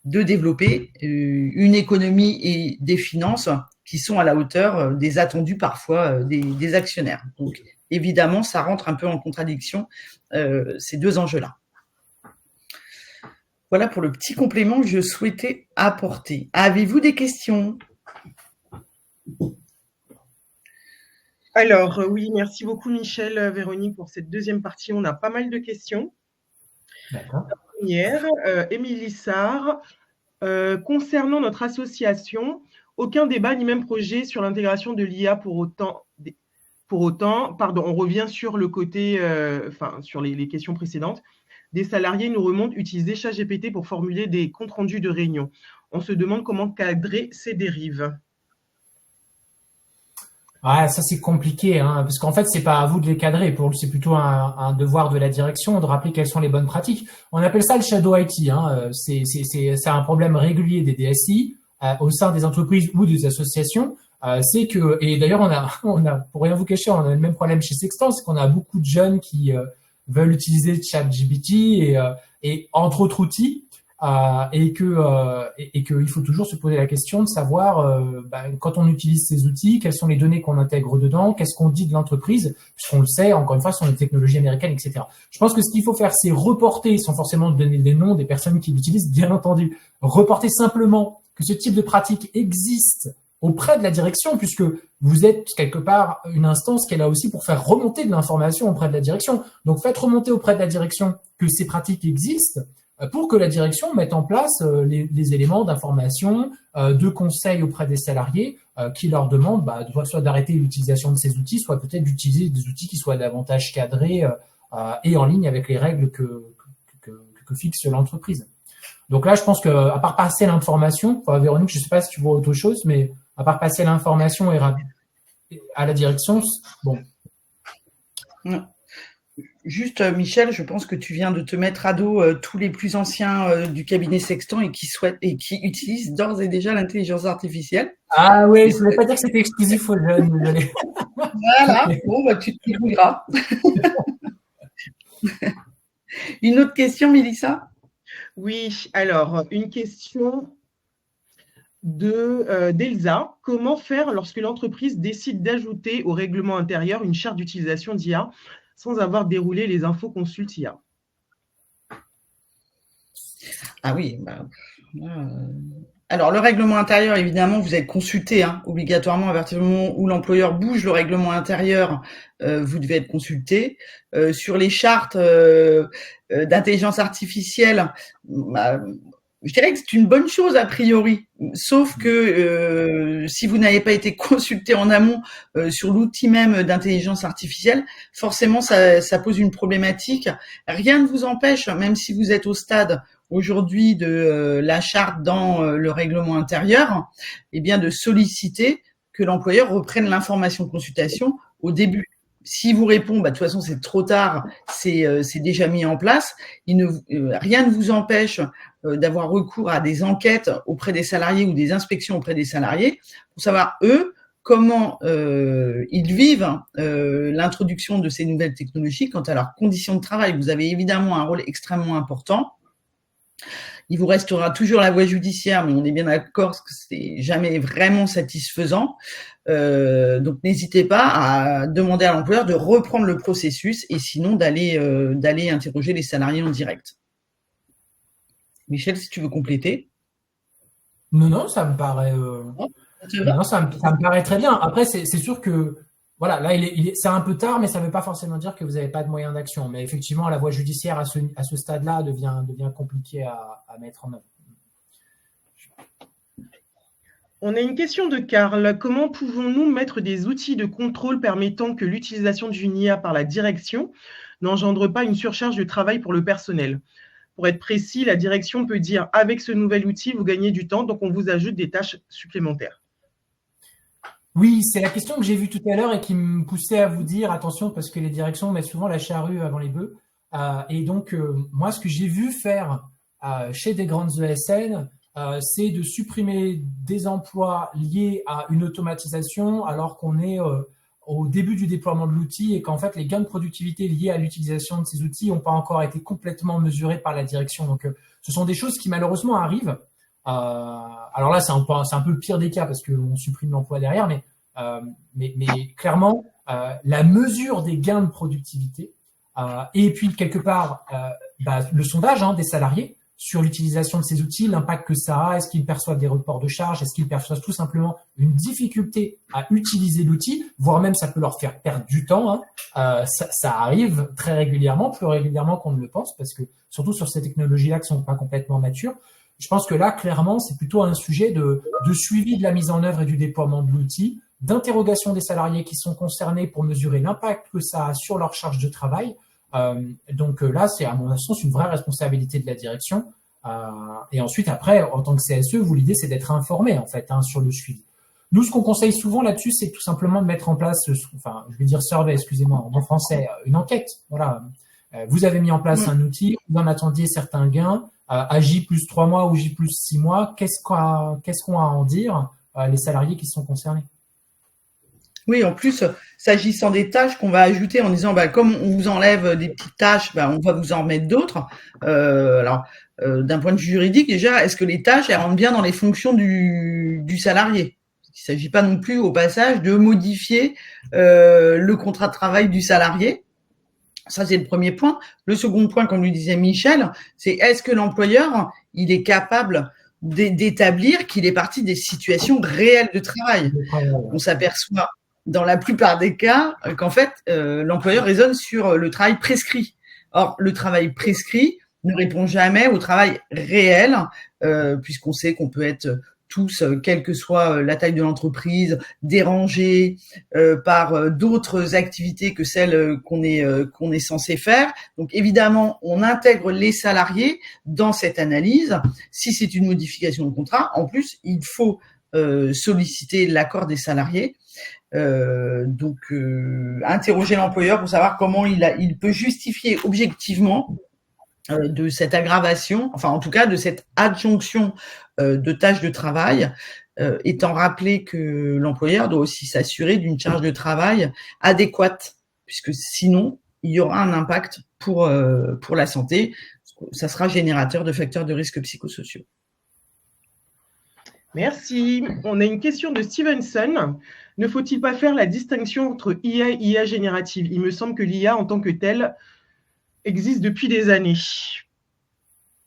développer une économie et des finances qui sont à la hauteur des attendus parfois des actionnaires. Donc, évidemment, ça rentre un peu en contradiction, ces deux enjeux-là. Voilà pour le petit complément que je souhaitais apporter. Avez-vous des questions ? Alors, oui, merci beaucoup Michel, Véronique, pour cette deuxième partie. On a pas mal de questions. D'accord. La première, Émilie Sarr, concernant notre association, aucun débat ni même projet sur l'intégration de l'IA pour autant, on revient sur le côté, sur les questions précédentes. Des salariés nous remontent utiliser ChatGPT pour formuler des comptes rendus de réunion. On se demande comment cadrer ces dérives. Ouais, ça c'est compliqué, parce qu'en fait c'est pas à vous de les cadrer. C'est plutôt un devoir de la direction de rappeler quelles sont les bonnes pratiques. On appelle ça le shadow IT. C'est un problème régulier des DSI au sein des entreprises ou des associations. C'est que, et d'ailleurs on a pour rien vous cacher, on a le même problème chez Sextant, c'est qu'on a beaucoup de jeunes qui veulent utiliser ChatGPT et entre autres outils. Et que il faut toujours se poser la question de savoir quand on utilise ces outils, quelles sont les données qu'on intègre dedans, qu'est-ce qu'on dit de l'entreprise, puisqu'on le sait, encore une fois, ce sont des technologies américaines, etc. Je pense que ce qu'il faut faire, c'est reporter, sans forcément donner des noms des personnes qui l'utilisent, bien entendu, reporter simplement que ce type de pratique existe auprès de la direction, puisque vous êtes quelque part une instance qui est là aussi pour faire remonter de l'information auprès de la direction. Donc faites remonter auprès de la direction que ces pratiques existent, pour que la direction mette en place les éléments d'information, de conseils auprès des salariés qui leur demandent soit d'arrêter l'utilisation de ces outils, soit peut-être d'utiliser des outils qui soient davantage cadrés et en ligne avec les règles que fixe l'entreprise. Donc là, je pense que à part passer l'information, Véronique, je ne sais pas si tu vois autre chose, mais à part passer l'information à la direction, bon. Juste, Michel, je pense que tu viens de te mettre à dos tous les plus anciens du cabinet Sextant et qui utilisent d'ores et déjà l'intelligence artificielle. Ah oui, je ne voulais pas dire que c'était exclusif aux jeunes, désolé. Voilà, bon, tu te débrouilleras. Une autre question, Mélissa ? Oui, alors, une question d'Elsa. Comment faire lorsque l'entreprise décide d'ajouter au règlement intérieur une charte d'utilisation d'IA sans avoir déroulé les infos consultes IA? Ah oui. Alors, le règlement intérieur, évidemment, vous êtes consulté obligatoirement à partir du moment où l'employeur bouge le règlement intérieur, vous devez être consulté. Sur les chartes d'intelligence artificielle, je dirais que c'est une bonne chose a priori, sauf que si vous n'avez pas été consulté en amont sur l'outil même d'intelligence artificielle, forcément ça pose une problématique. Rien ne vous empêche, même si vous êtes au stade aujourd'hui de la charte dans le règlement intérieur, de solliciter que l'employeur reprenne l'information de consultation au début. S'il vous répond, de toute façon c'est trop tard, c'est déjà mis en place. Rien ne vous empêche d'avoir recours à des enquêtes auprès des salariés ou des inspections auprès des salariés pour savoir eux comment ils vivent l'introduction de ces nouvelles technologies quant à leurs conditions de travail. Vous avez évidemment un rôle extrêmement important. Il vous restera toujours la voie judiciaire, mais on est bien d'accord que c'est jamais vraiment satisfaisant. Donc, n'hésitez pas à demander à l'employeur de reprendre le processus et sinon d'aller interroger les salariés en direct. Michel, si tu veux compléter. Non, ça me paraît, ça me paraît très bien. Après, c'est sûr que, voilà, là, c'est un peu tard, mais ça ne veut pas forcément dire que vous n'avez pas de moyens d'action. Mais effectivement, la voie judiciaire à ce stade-là devient compliquée à mettre en œuvre. On a une question de Karl. Comment pouvons-nous mettre des outils de contrôle permettant que l'utilisation d'une IA par la direction n'engendre pas une surcharge de travail pour le personnel? Pour être précis, la direction peut dire « avec ce nouvel outil, vous gagnez du temps, donc on vous ajoute des tâches supplémentaires ». Oui, c'est la question que j'ai vue tout à l'heure et qui me poussait à vous dire attention parce que les directions mettent souvent la charrue avant les bœufs. Et donc, moi, ce que j'ai vu faire chez des grandes ESN, c'est de supprimer des emplois liés à une automatisation alors qu'on est au début du déploiement de l'outil et qu'en fait, les gains de productivité liés à l'utilisation de ces outils n'ont pas encore été complètement mesurés par la direction. Donc, ce sont des choses qui malheureusement arrivent. Alors là, c'est un peu le pire des cas parce qu'on supprime l'emploi derrière, mais clairement, la mesure des gains de productivité et puis quelque part le sondage des salariés sur l'utilisation de ces outils, l'impact que ça a, est-ce qu'ils perçoivent des reports de charges, est-ce qu'ils perçoivent tout simplement une difficulté à utiliser l'outil, voire même ça peut leur faire perdre du temps. Ça arrive très régulièrement, plus régulièrement qu'on ne le pense, parce que surtout sur ces technologies-là qui sont pas complètement matures. Je pense que là, clairement, c'est plutôt un sujet de suivi de la mise en œuvre et du déploiement de l'outil, d'interrogation des salariés qui sont concernés pour mesurer l'impact que ça a sur leur charge de travail. Donc là, c'est à mon sens une vraie responsabilité de la direction. Et ensuite, après, en tant que CSE, l'idée, c'est d'être informé en fait sur le suivi. Nous, ce qu'on conseille souvent là-dessus, c'est tout simplement de mettre en place, je vais dire survey, excusez-moi, en qu'on une enquête. Voilà, vous avez mis en place un outil, vous en attendiez certains gains. À J plus 3 mois ou J plus 6 mois, qu'est-ce qu'on a à en dire les salariés qui sont concernés? Oui, en plus, s'agissant des tâches qu'on va ajouter en disant, comme on vous enlève des petites tâches, on va vous en remettre d'autres. D'un point de vue juridique, déjà, est-ce que les tâches, elles rentrent bien dans les fonctions du salarié? Il ne s'agit pas non plus, au passage, de modifier le contrat de travail du salarié. Ça, c'est le premier point. Le second point, comme le disait Michel, c'est est-ce que l'employeur, il est capable d'établir qu'il est parti des situations réelles de travail. On s'aperçoit dans la plupart des cas qu'en fait, l'employeur raisonne sur le travail prescrit. Or, le travail prescrit ne répond jamais au travail réel, puisqu'on sait qu'on peut être tous, quelle que soit la taille de l'entreprise, dérangés par d'autres activités que celles qu'on est censé faire. Donc évidemment, on intègre les salariés dans cette analyse. Si c'est une modification de contrat, en plus, il faut solliciter l'accord des salariés. Interroger l'employeur pour savoir comment il peut justifier objectivement de cette aggravation, enfin en tout cas de cette adjonction de tâches de travail, étant rappelé que l'employeur doit aussi s'assurer d'une charge de travail adéquate, puisque sinon il y aura un impact pour la santé, ça sera générateur de facteurs de risque psychosociaux. Merci. On a une question de Stevenson. Ne faut-il pas faire la distinction entre IA et IA générative? Il me semble que l'IA en tant que telle existe depuis des années.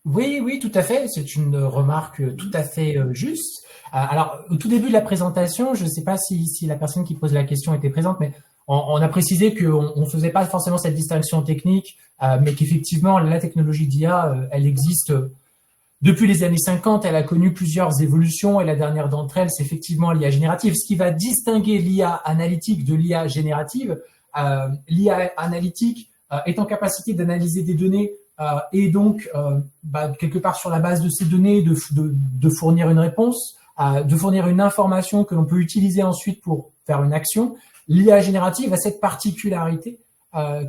Oui, tout à fait. C'est une remarque tout à fait juste. Alors, au tout début de la présentation, je ne sais pas si la personne qui pose la question était présente, mais on a précisé qu'on ne faisait pas forcément cette distinction technique, mais qu'effectivement, la technologie d'IA, elle existe depuis les années 50. Elle a connu plusieurs évolutions et la dernière d'entre elles, c'est effectivement l'IA générative. Ce qui va distinguer l'IA analytique de l'IA générative, l'IA analytique est en capacité d'analyser des données et donc, quelque part sur la base de ces données, de fournir une réponse, de fournir une information que l'on peut utiliser ensuite pour faire une action. L'IA générative a cette particularité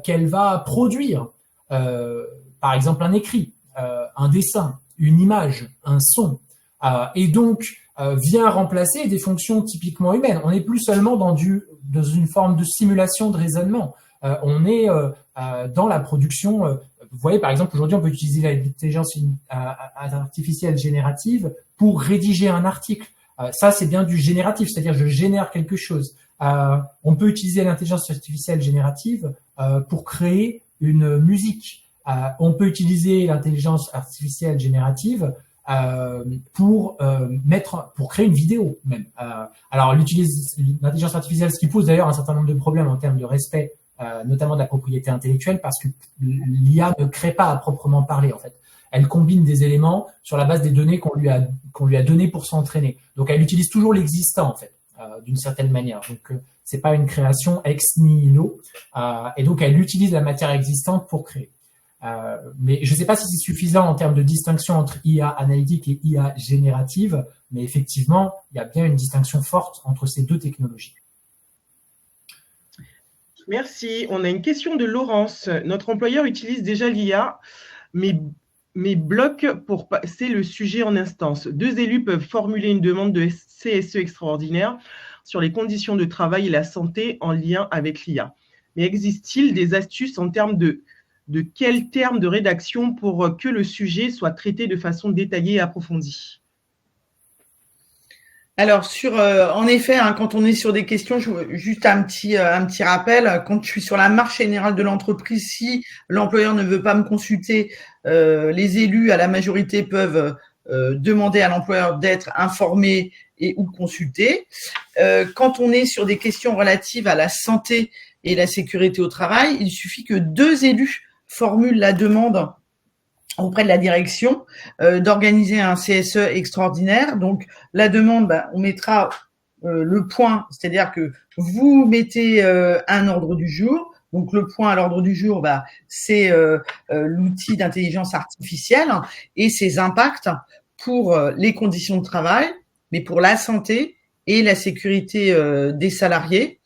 qu'elle va produire, par exemple, un écrit, un dessin, une image, un son, et donc vient remplacer des fonctions typiquement humaines. On n'est plus seulement dans une forme de simulation de raisonnement. On est dans la production vous voyez, par exemple, aujourd'hui, on peut utiliser l'intelligence artificielle générative pour rédiger un article. Ça, c'est bien du génératif, c'est-à-dire je génère quelque chose. On peut utiliser l'intelligence artificielle générative pour créer une musique. On peut utiliser l'intelligence artificielle générative pour créer une vidéo même. Alors, l'intelligence artificielle, ce qui pose d'ailleurs un certain nombre de problèmes en termes de respect, notamment de la propriété intellectuelle, parce que l'IA ne crée pas à proprement parler, en fait. Elle combine des éléments sur la base des données qu'on lui a données pour s'entraîner. Donc, elle utilise toujours l'existant, en fait, d'une certaine manière. Donc, c'est pas une création ex nihilo, et donc elle utilise la matière existante pour créer. Mais je ne sais pas si c'est suffisant en termes de distinction entre IA analytique et IA générative, mais effectivement, il y a bien une distinction forte entre ces deux technologies. Merci. On a une question de Laurence. Notre employeur utilise déjà l'IA, mais bloque pour passer le sujet en instance. 2 élus peuvent formuler une demande de CSE extraordinaire sur les conditions de travail et la santé en lien avec l'IA. Mais existe-t-il des astuces en termes de quels termes de rédaction pour que le sujet soit traité de façon détaillée et approfondie? Alors, en effet, quand on est sur des questions, juste un petit rappel, quand je suis sur la marche générale de l'entreprise, si l'employeur ne veut pas me consulter, les élus à la majorité peuvent demander à l'employeur d'être informé et ou consulté. Quand on est sur des questions relatives à la santé et la sécurité au travail, il suffit que 2 élus formulent la demande auprès de la direction d'organiser un CSE extraordinaire. Donc, la demande, on mettra le point, c'est-à-dire que vous mettez un ordre du jour. Donc, le point à l'ordre du jour, c'est l'outil d'intelligence artificielle et ses impacts pour les conditions de travail, mais pour la santé et la sécurité des salariés.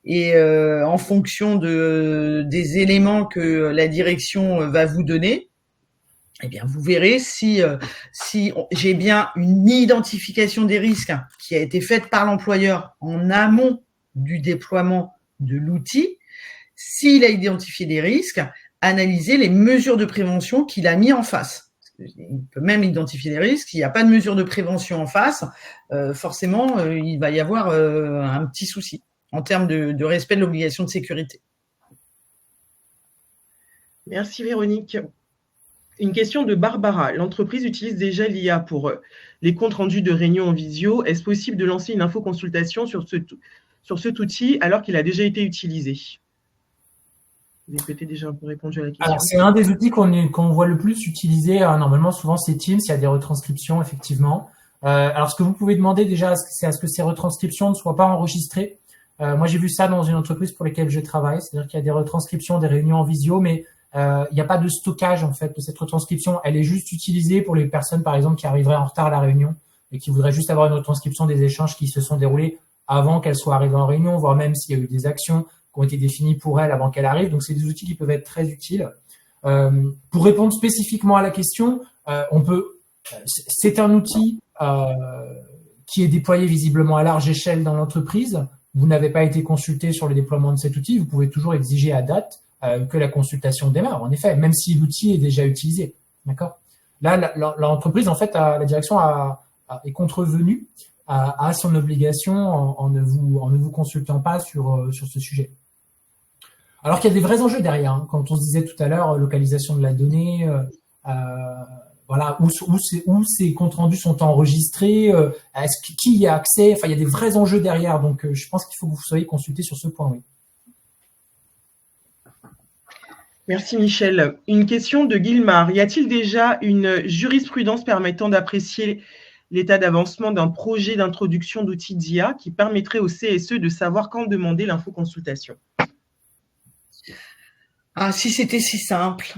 Et en fonction des éléments que la direction va vous donner, eh bien, vous verrez si j'ai bien une identification des risques qui a été faite par l'employeur en amont du déploiement de l'outil. S'il a identifié des risques, analyser les mesures de prévention qu'il a mis en face. Il peut même identifier des risques. S'il n'y a pas de mesures de prévention en face, forcément, il va y avoir un petit souci en termes de respect de l'obligation de sécurité. Merci Véronique. Une question de Barbara. L'entreprise utilise déjà l'IA pour les comptes rendus de réunions en visio. Est-ce possible de lancer une infoconsultation sur cet outil alors qu'il a déjà été utilisé? Vous avez peut-être déjà un peu répondu à la question. Alors, c'est un des outils qu'on voit le plus utilisé. Normalement, souvent, c'est Teams. Il y a des retranscriptions, effectivement. Alors, ce que vous pouvez demander déjà, c'est à ce que ces retranscriptions ne soient pas enregistrées. Moi, j'ai vu ça dans une entreprise pour laquelle je travaille. C'est-à-dire qu'il y a des retranscriptions des réunions en visio, mais il n'y a pas de stockage en fait de cette retranscription. Elle est juste utilisée pour les personnes, par exemple, qui arriveraient en retard à la réunion et qui voudraient juste avoir une retranscription des échanges qui se sont déroulés avant qu'elle soit arrivée en réunion, voire même s'il y a eu des actions qui ont été définies pour elle avant qu'elle arrive. Donc, c'est des outils qui peuvent être très utiles. Pour répondre spécifiquement à la question, c'est un outil qui est déployé visiblement à large échelle dans l'entreprise. Vous n'avez pas été consulté sur le déploiement de cet outil. Vous pouvez toujours exiger à date que la consultation démarre, en effet, même si l'outil est déjà utilisé. D'accord. Là, l'entreprise, en fait, la direction est contrevenue à son obligation en ne vous consultant pas sur ce sujet. Alors qu'il y a des vrais enjeux derrière. Hein. Quand on se disait tout à l'heure, localisation de la donnée, voilà, où ces comptes rendus sont enregistrés, qui y a accès, enfin, il y a des vrais enjeux derrière. Donc, je pense qu'il faut que vous soyez consulté sur ce point, oui. Merci Michel. Une question de Guilmar. Y a-t-il déjà une jurisprudence permettant d'apprécier l'état d'avancement d'un projet d'introduction d'outils d'IA qui permettrait au CSE de savoir quand demander l'infoconsultation? Ah, si c'était si simple.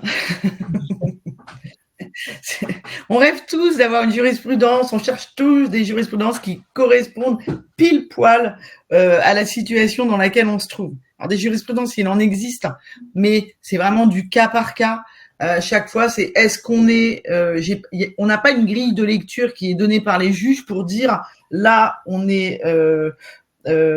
On rêve tous d'avoir une jurisprudence, on cherche tous des jurisprudences qui correspondent pile poil à la situation dans laquelle on se trouve. Alors des jurisprudences, il en existe, mais c'est vraiment du cas par cas. Chaque fois, c'est est-ce qu'on on n'a pas une grille de lecture qui est donnée par les juges pour dire là, on est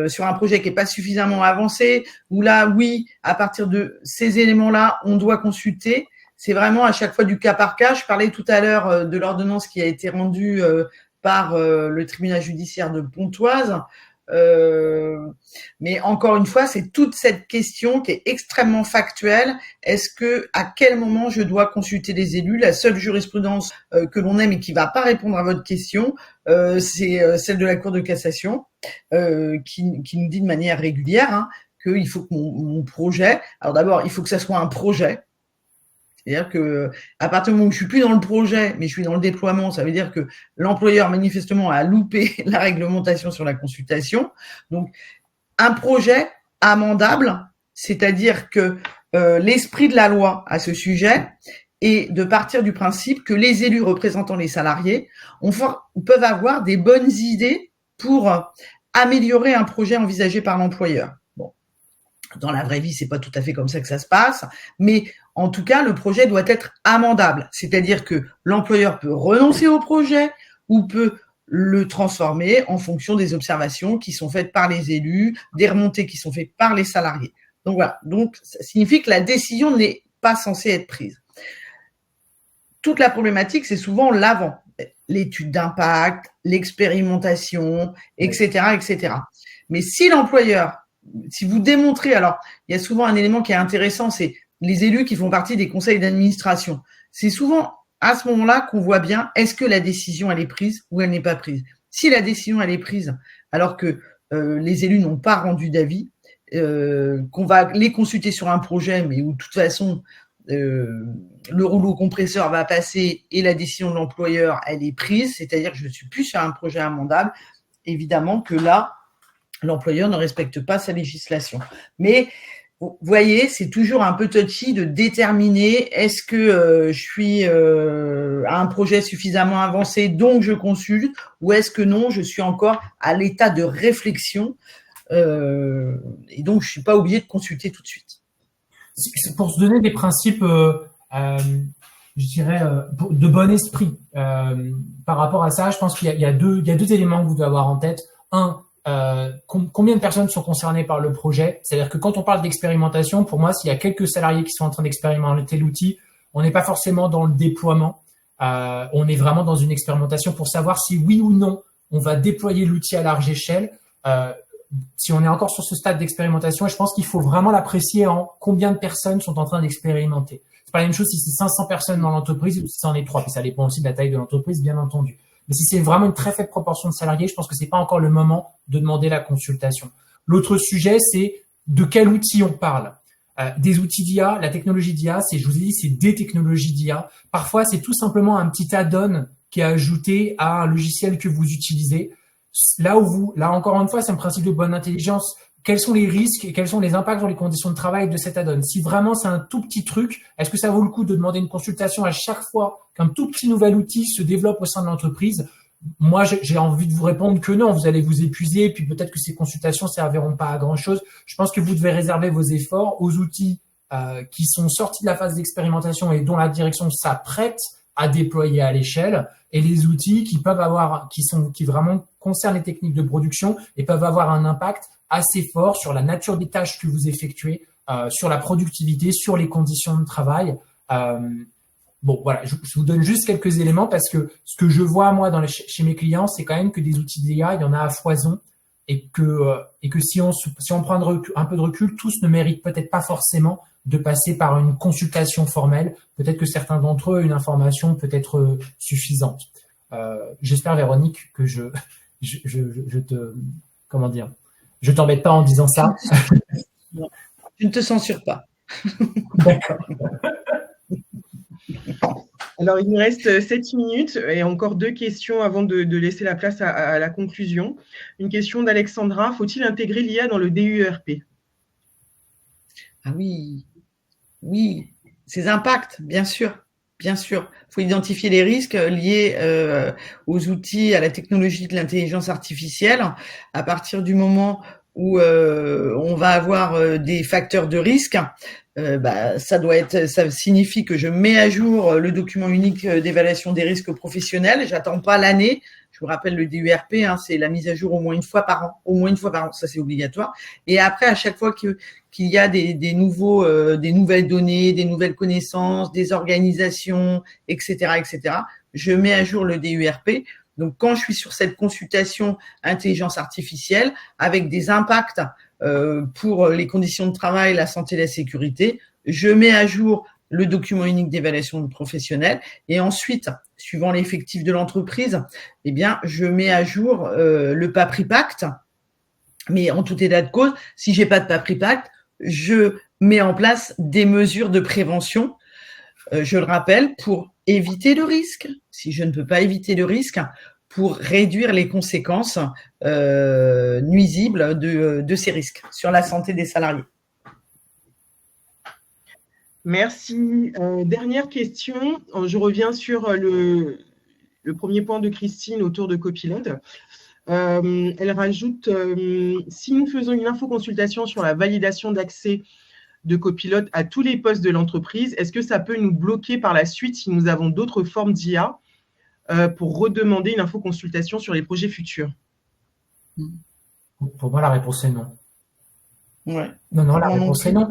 sur un projet qui n'est pas suffisamment avancé, ou là, oui, à partir de ces éléments-là, on doit consulter. c'est vraiment à chaque fois du cas par cas. Je parlais tout à l'heure de l'ordonnance qui a été rendue par le tribunal judiciaire de Pontoise. Mais encore une fois, c'est toute cette question qui est extrêmement factuelle. Est-ce que, à quel moment je dois consulter les élus? La seule jurisprudence que l'on aime et qui va pas répondre à votre question, c'est celle de la Cour de cassation, qui nous dit de manière régulière qu'il faut que mon projet, alors d'abord, il faut que ça soit un projet. C'est-à-dire que à partir du moment où je suis plus dans le projet, mais je suis dans le déploiement, ça veut dire que l'employeur manifestement a loupé la réglementation sur la consultation. Donc, un projet amendable, c'est-à-dire que l'esprit de la loi à ce sujet est de partir du principe que les élus représentant les salariés peuvent avoir des bonnes idées pour améliorer un projet envisagé par l'employeur. Bon, dans la vraie vie, c'est pas tout à fait comme ça que ça se passe, mais en tout cas, le projet doit être amendable, c'est-à-dire que l'employeur peut renoncer au projet ou peut le transformer en fonction des observations qui sont faites par les élus, des remontées qui sont faites par les salariés. Donc voilà, donc ça signifie que la décision n'est pas censée être prise. Toute la problématique, c'est souvent l'avant, l'étude d'impact, l'expérimentation, etc., etc. Mais si l'employeur, si vous démontrez, alors il y a souvent un élément qui est intéressant, c'est les élus qui font partie des conseils d'administration. C'est souvent à ce moment-là qu'on voit bien est-ce que la décision elle est prise ou elle n'est pas prise. Si la décision elle est prise alors que les élus n'ont pas rendu d'avis, qu'on va les consulter sur un projet, mais où de toute façon le rouleau compresseur va passer et la décision de l'employeur elle est prise, c'est-à-dire que je ne suis plus sur un projet amendable, évidemment que là l'employeur ne respecte pas sa législation. Mais vous voyez, c'est toujours un peu touchy de déterminer est-ce que je suis à un projet suffisamment avancé, donc je consulte, ou est-ce que non, je suis encore à l'état de réflexion et donc je suis pas obligé de consulter tout de suite. Pour se donner des principes, je dirais, de bon esprit par rapport à ça, je pense qu'il y a deux éléments que vous devez avoir en tête. Un, combien de personnes sont concernées par le projet? C'est-à-dire que quand on parle d'expérimentation, pour moi, s'il y a quelques salariés qui sont en train d'expérimenter l'outil, on n'est pas forcément dans le déploiement. On est vraiment dans une expérimentation pour savoir si oui ou non on va déployer l'outil à large échelle. Si on est encore sur ce stade d'expérimentation, et je pense qu'il faut vraiment l'apprécier en combien de personnes sont en train d'expérimenter. C'est pas la même chose si c'est 500 personnes dans l'entreprise ou si c'en est 3. Puis ça dépend aussi de la taille de l'entreprise, bien entendu. Mais si c'est vraiment une très faible proportion de salariés, je pense que c'est pas encore le moment de demander la consultation. L'autre sujet, c'est de quel outil on parle. Des outils d'IA, la technologie d'IA, je vous ai dit, c'est des technologies d'IA. Parfois, c'est tout simplement un petit add-on qui est ajouté à un logiciel que vous utilisez. Là encore une fois, c'est un principe de bonne intelligence. Quels sont les risques et quels sont les impacts sur les conditions de travail de cet add-on? Si vraiment c'est un tout petit truc, est-ce que ça vaut le coup de demander une consultation à chaque fois qu'un tout petit nouvel outil se développe au sein de l'entreprise? Moi, j'ai envie de vous répondre que non, vous allez vous épuiser, et puis peut-être que ces consultations ne serviront pas à grand-chose. Je pense que vous devez réserver vos efforts aux outils qui sont sortis de la phase d'expérimentation et dont la direction s'apprête à déployer à l'échelle, et les outils qui vraiment concernent les techniques de production et peuvent avoir un impact assez fort sur la nature des tâches que vous effectuez, sur la productivité, sur les conditions de travail. Bon, voilà, je vous donne juste quelques éléments parce que ce que je vois, moi, chez mes clients, c'est quand même que des outils d'IA, il y en a à foison et que si on prend un peu de recul, tous ne méritent peut-être pas forcément de passer par une consultation formelle. Peut-être que certains d'entre eux, une information peut être suffisante. J'espère, Véronique, que je t'embête pas en disant ça. Non, je ne te censure pas. D'accord. Alors, il nous reste 7 minutes et encore 2 questions avant de laisser la place à la conclusion. Une question d'Alexandra. Faut-il intégrer l'IA dans le DUERP? Ah oui, ces impacts, bien sûr. Bien sûr, il faut identifier les risques liés aux outils, à la technologie de l'intelligence artificielle. À partir du moment où on va avoir des facteurs de risque, ça signifie que je mets à jour le document unique d'évaluation des risques professionnels. J'attends pas l'année. Je vous rappelle, le DURP, c'est la mise à jour au moins une fois par an. Au moins une fois par an, ça c'est obligatoire. Et après, à chaque fois qu'il y a des nouvelles données, des nouvelles connaissances, des organisations, etc., je mets à jour le DURP. Donc, quand je suis sur cette consultation intelligence artificielle avec des impacts pour les conditions de travail, la santé et la sécurité, je mets à jour le document unique d'évaluation professionnelle et ensuite, suivant l'effectif de l'entreprise, eh bien, je mets à jour le PAPRIPACT. Mais en tout état de cause, si j'ai pas de PAPRIPACT, je mets en place des mesures de prévention, je le rappelle, pour éviter le risque. Si je ne peux pas éviter le risque, pour réduire les conséquences nuisibles de ces risques sur la santé des salariés. Merci. Dernière question. Je reviens sur le premier point de Christine autour de Copilote. Elle rajoute si nous faisons une infoconsultation sur la validation d'accès de Copilote à tous les postes de l'entreprise, est-ce que ça peut nous bloquer par la suite si nous avons d'autres formes d'IA pour redemander une infoconsultation sur les projets futurs? Pour moi, la réponse est non. Ouais. Non, la réponse est non.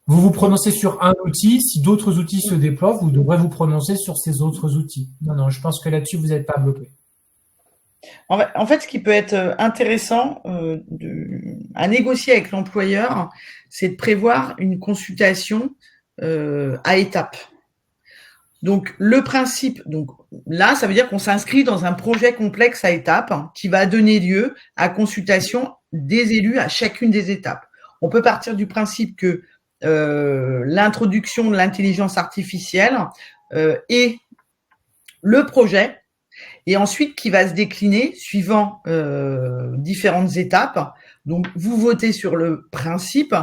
Vous vous prononcez sur un outil, si d'autres outils se déploient, vous devrez vous prononcer sur ces autres outils. Non, je pense que là-dessus, vous n'êtes pas bloqué. En fait, ce qui peut être intéressant à négocier avec l'employeur, c'est de prévoir une consultation à étapes. Donc, le principe, donc là, ça veut dire qu'on s'inscrit dans un projet complexe à étapes qui va donner lieu à consultation des élus à chacune des étapes. On peut partir du principe que l'introduction de l'intelligence artificielle est le projet et ensuite qui va se décliner suivant différentes étapes. Donc, vous votez sur le principe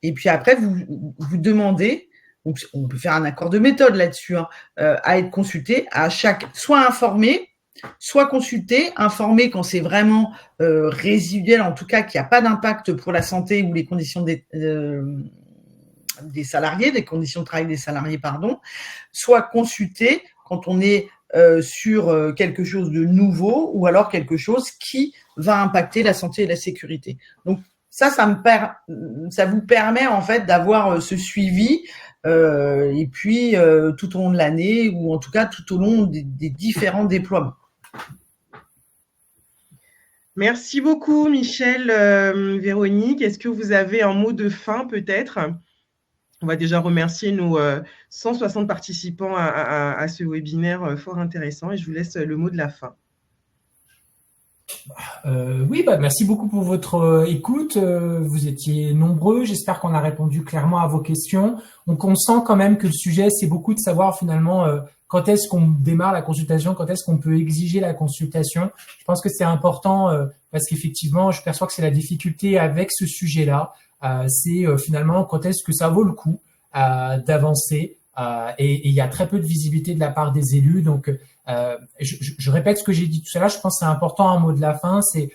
et puis après, vous demandez, donc on peut faire un accord de méthode là-dessus, à être consulté, à chaque, soit informé, soit consulté, informé quand c'est vraiment résiduel, en tout cas qu'il n'y a pas d'impact pour la santé ou les conditions des salariés, des conditions de travail des salariés, soit consulté quand on est sur quelque chose de nouveau ou alors quelque chose qui va impacter la santé et la sécurité. Donc ça vous permet en fait d'avoir ce suivi et puis tout au long de l'année ou en tout cas tout au long des différents déploiements. Merci beaucoup Michel, Véronique. Est-ce que vous avez un mot de fin peut-être? On va déjà remercier nos 160 participants à ce webinaire fort intéressant et je vous laisse le mot de la fin. Oui, merci beaucoup pour votre écoute. Vous étiez nombreux. J'espère qu'on a répondu clairement à vos questions. Donc, on sent quand même que le sujet, c'est beaucoup de savoir finalement quand est-ce qu'on démarre la consultation, quand est-ce qu'on peut exiger la consultation. Je pense que c'est important parce qu'effectivement, je perçois que c'est la difficulté avec ce sujet-là. C'est finalement quand est-ce que ça vaut le coup d'avancer. Et il y a très peu de visibilité de la part des élus. Donc, je répète ce que j'ai dit tout à l'heure. Je pense que c'est important un mot de la fin. C'est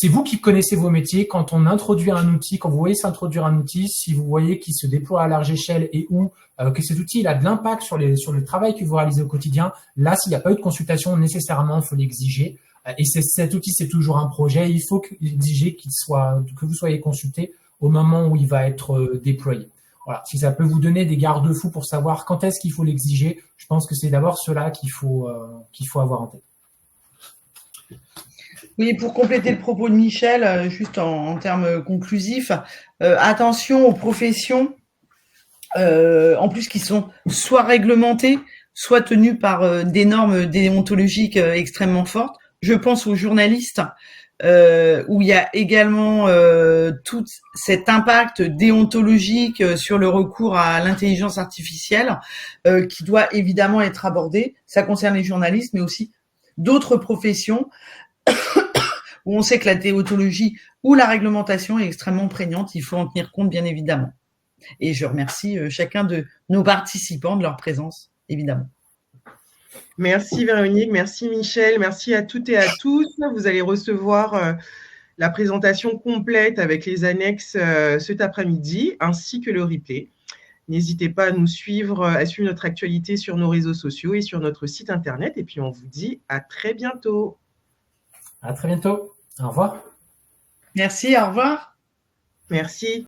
vous qui connaissez vos métiers. Quand on introduit un outil, quand vous voyez s'introduire un outil, si vous voyez qu'il se déploie à large échelle et ou que cet outil il a de l'impact sur le travail que vous réalisez au quotidien, là, s'il n'y a pas eu de consultation, nécessairement, il faut l'exiger. Et cet outil, c'est toujours un projet. Il faut exiger que vous soyez consulté au moment où il va être déployé. Voilà. Si ça peut vous donner des garde-fous pour savoir quand est-ce qu'il faut l'exiger, je pense que c'est d'abord cela qu'il faut avoir en tête. Oui, pour compléter le propos de Michel, juste en termes conclusifs, attention aux professions, en plus qui sont soit réglementées, soit tenues par des normes déontologiques extrêmement fortes. Je pense aux journalistes, où il y a également tout cet impact déontologique sur le recours à l'intelligence artificielle qui doit évidemment être abordé. Ça concerne les journalistes, mais aussi d'autres professions où on sait que la déontologie ou la réglementation est extrêmement prégnante. Il faut en tenir compte, bien évidemment. Et je remercie chacun de nos participants de leur présence, évidemment. Merci Véronique, merci Michel, merci à toutes et à tous. Vous allez recevoir la présentation complète avec les annexes cet après-midi, ainsi que le replay. N'hésitez pas à nous suivre, à suivre notre actualité sur nos réseaux sociaux et sur notre site internet. Et puis, on vous dit à très bientôt. À très bientôt. Au revoir. Merci, au revoir. Merci.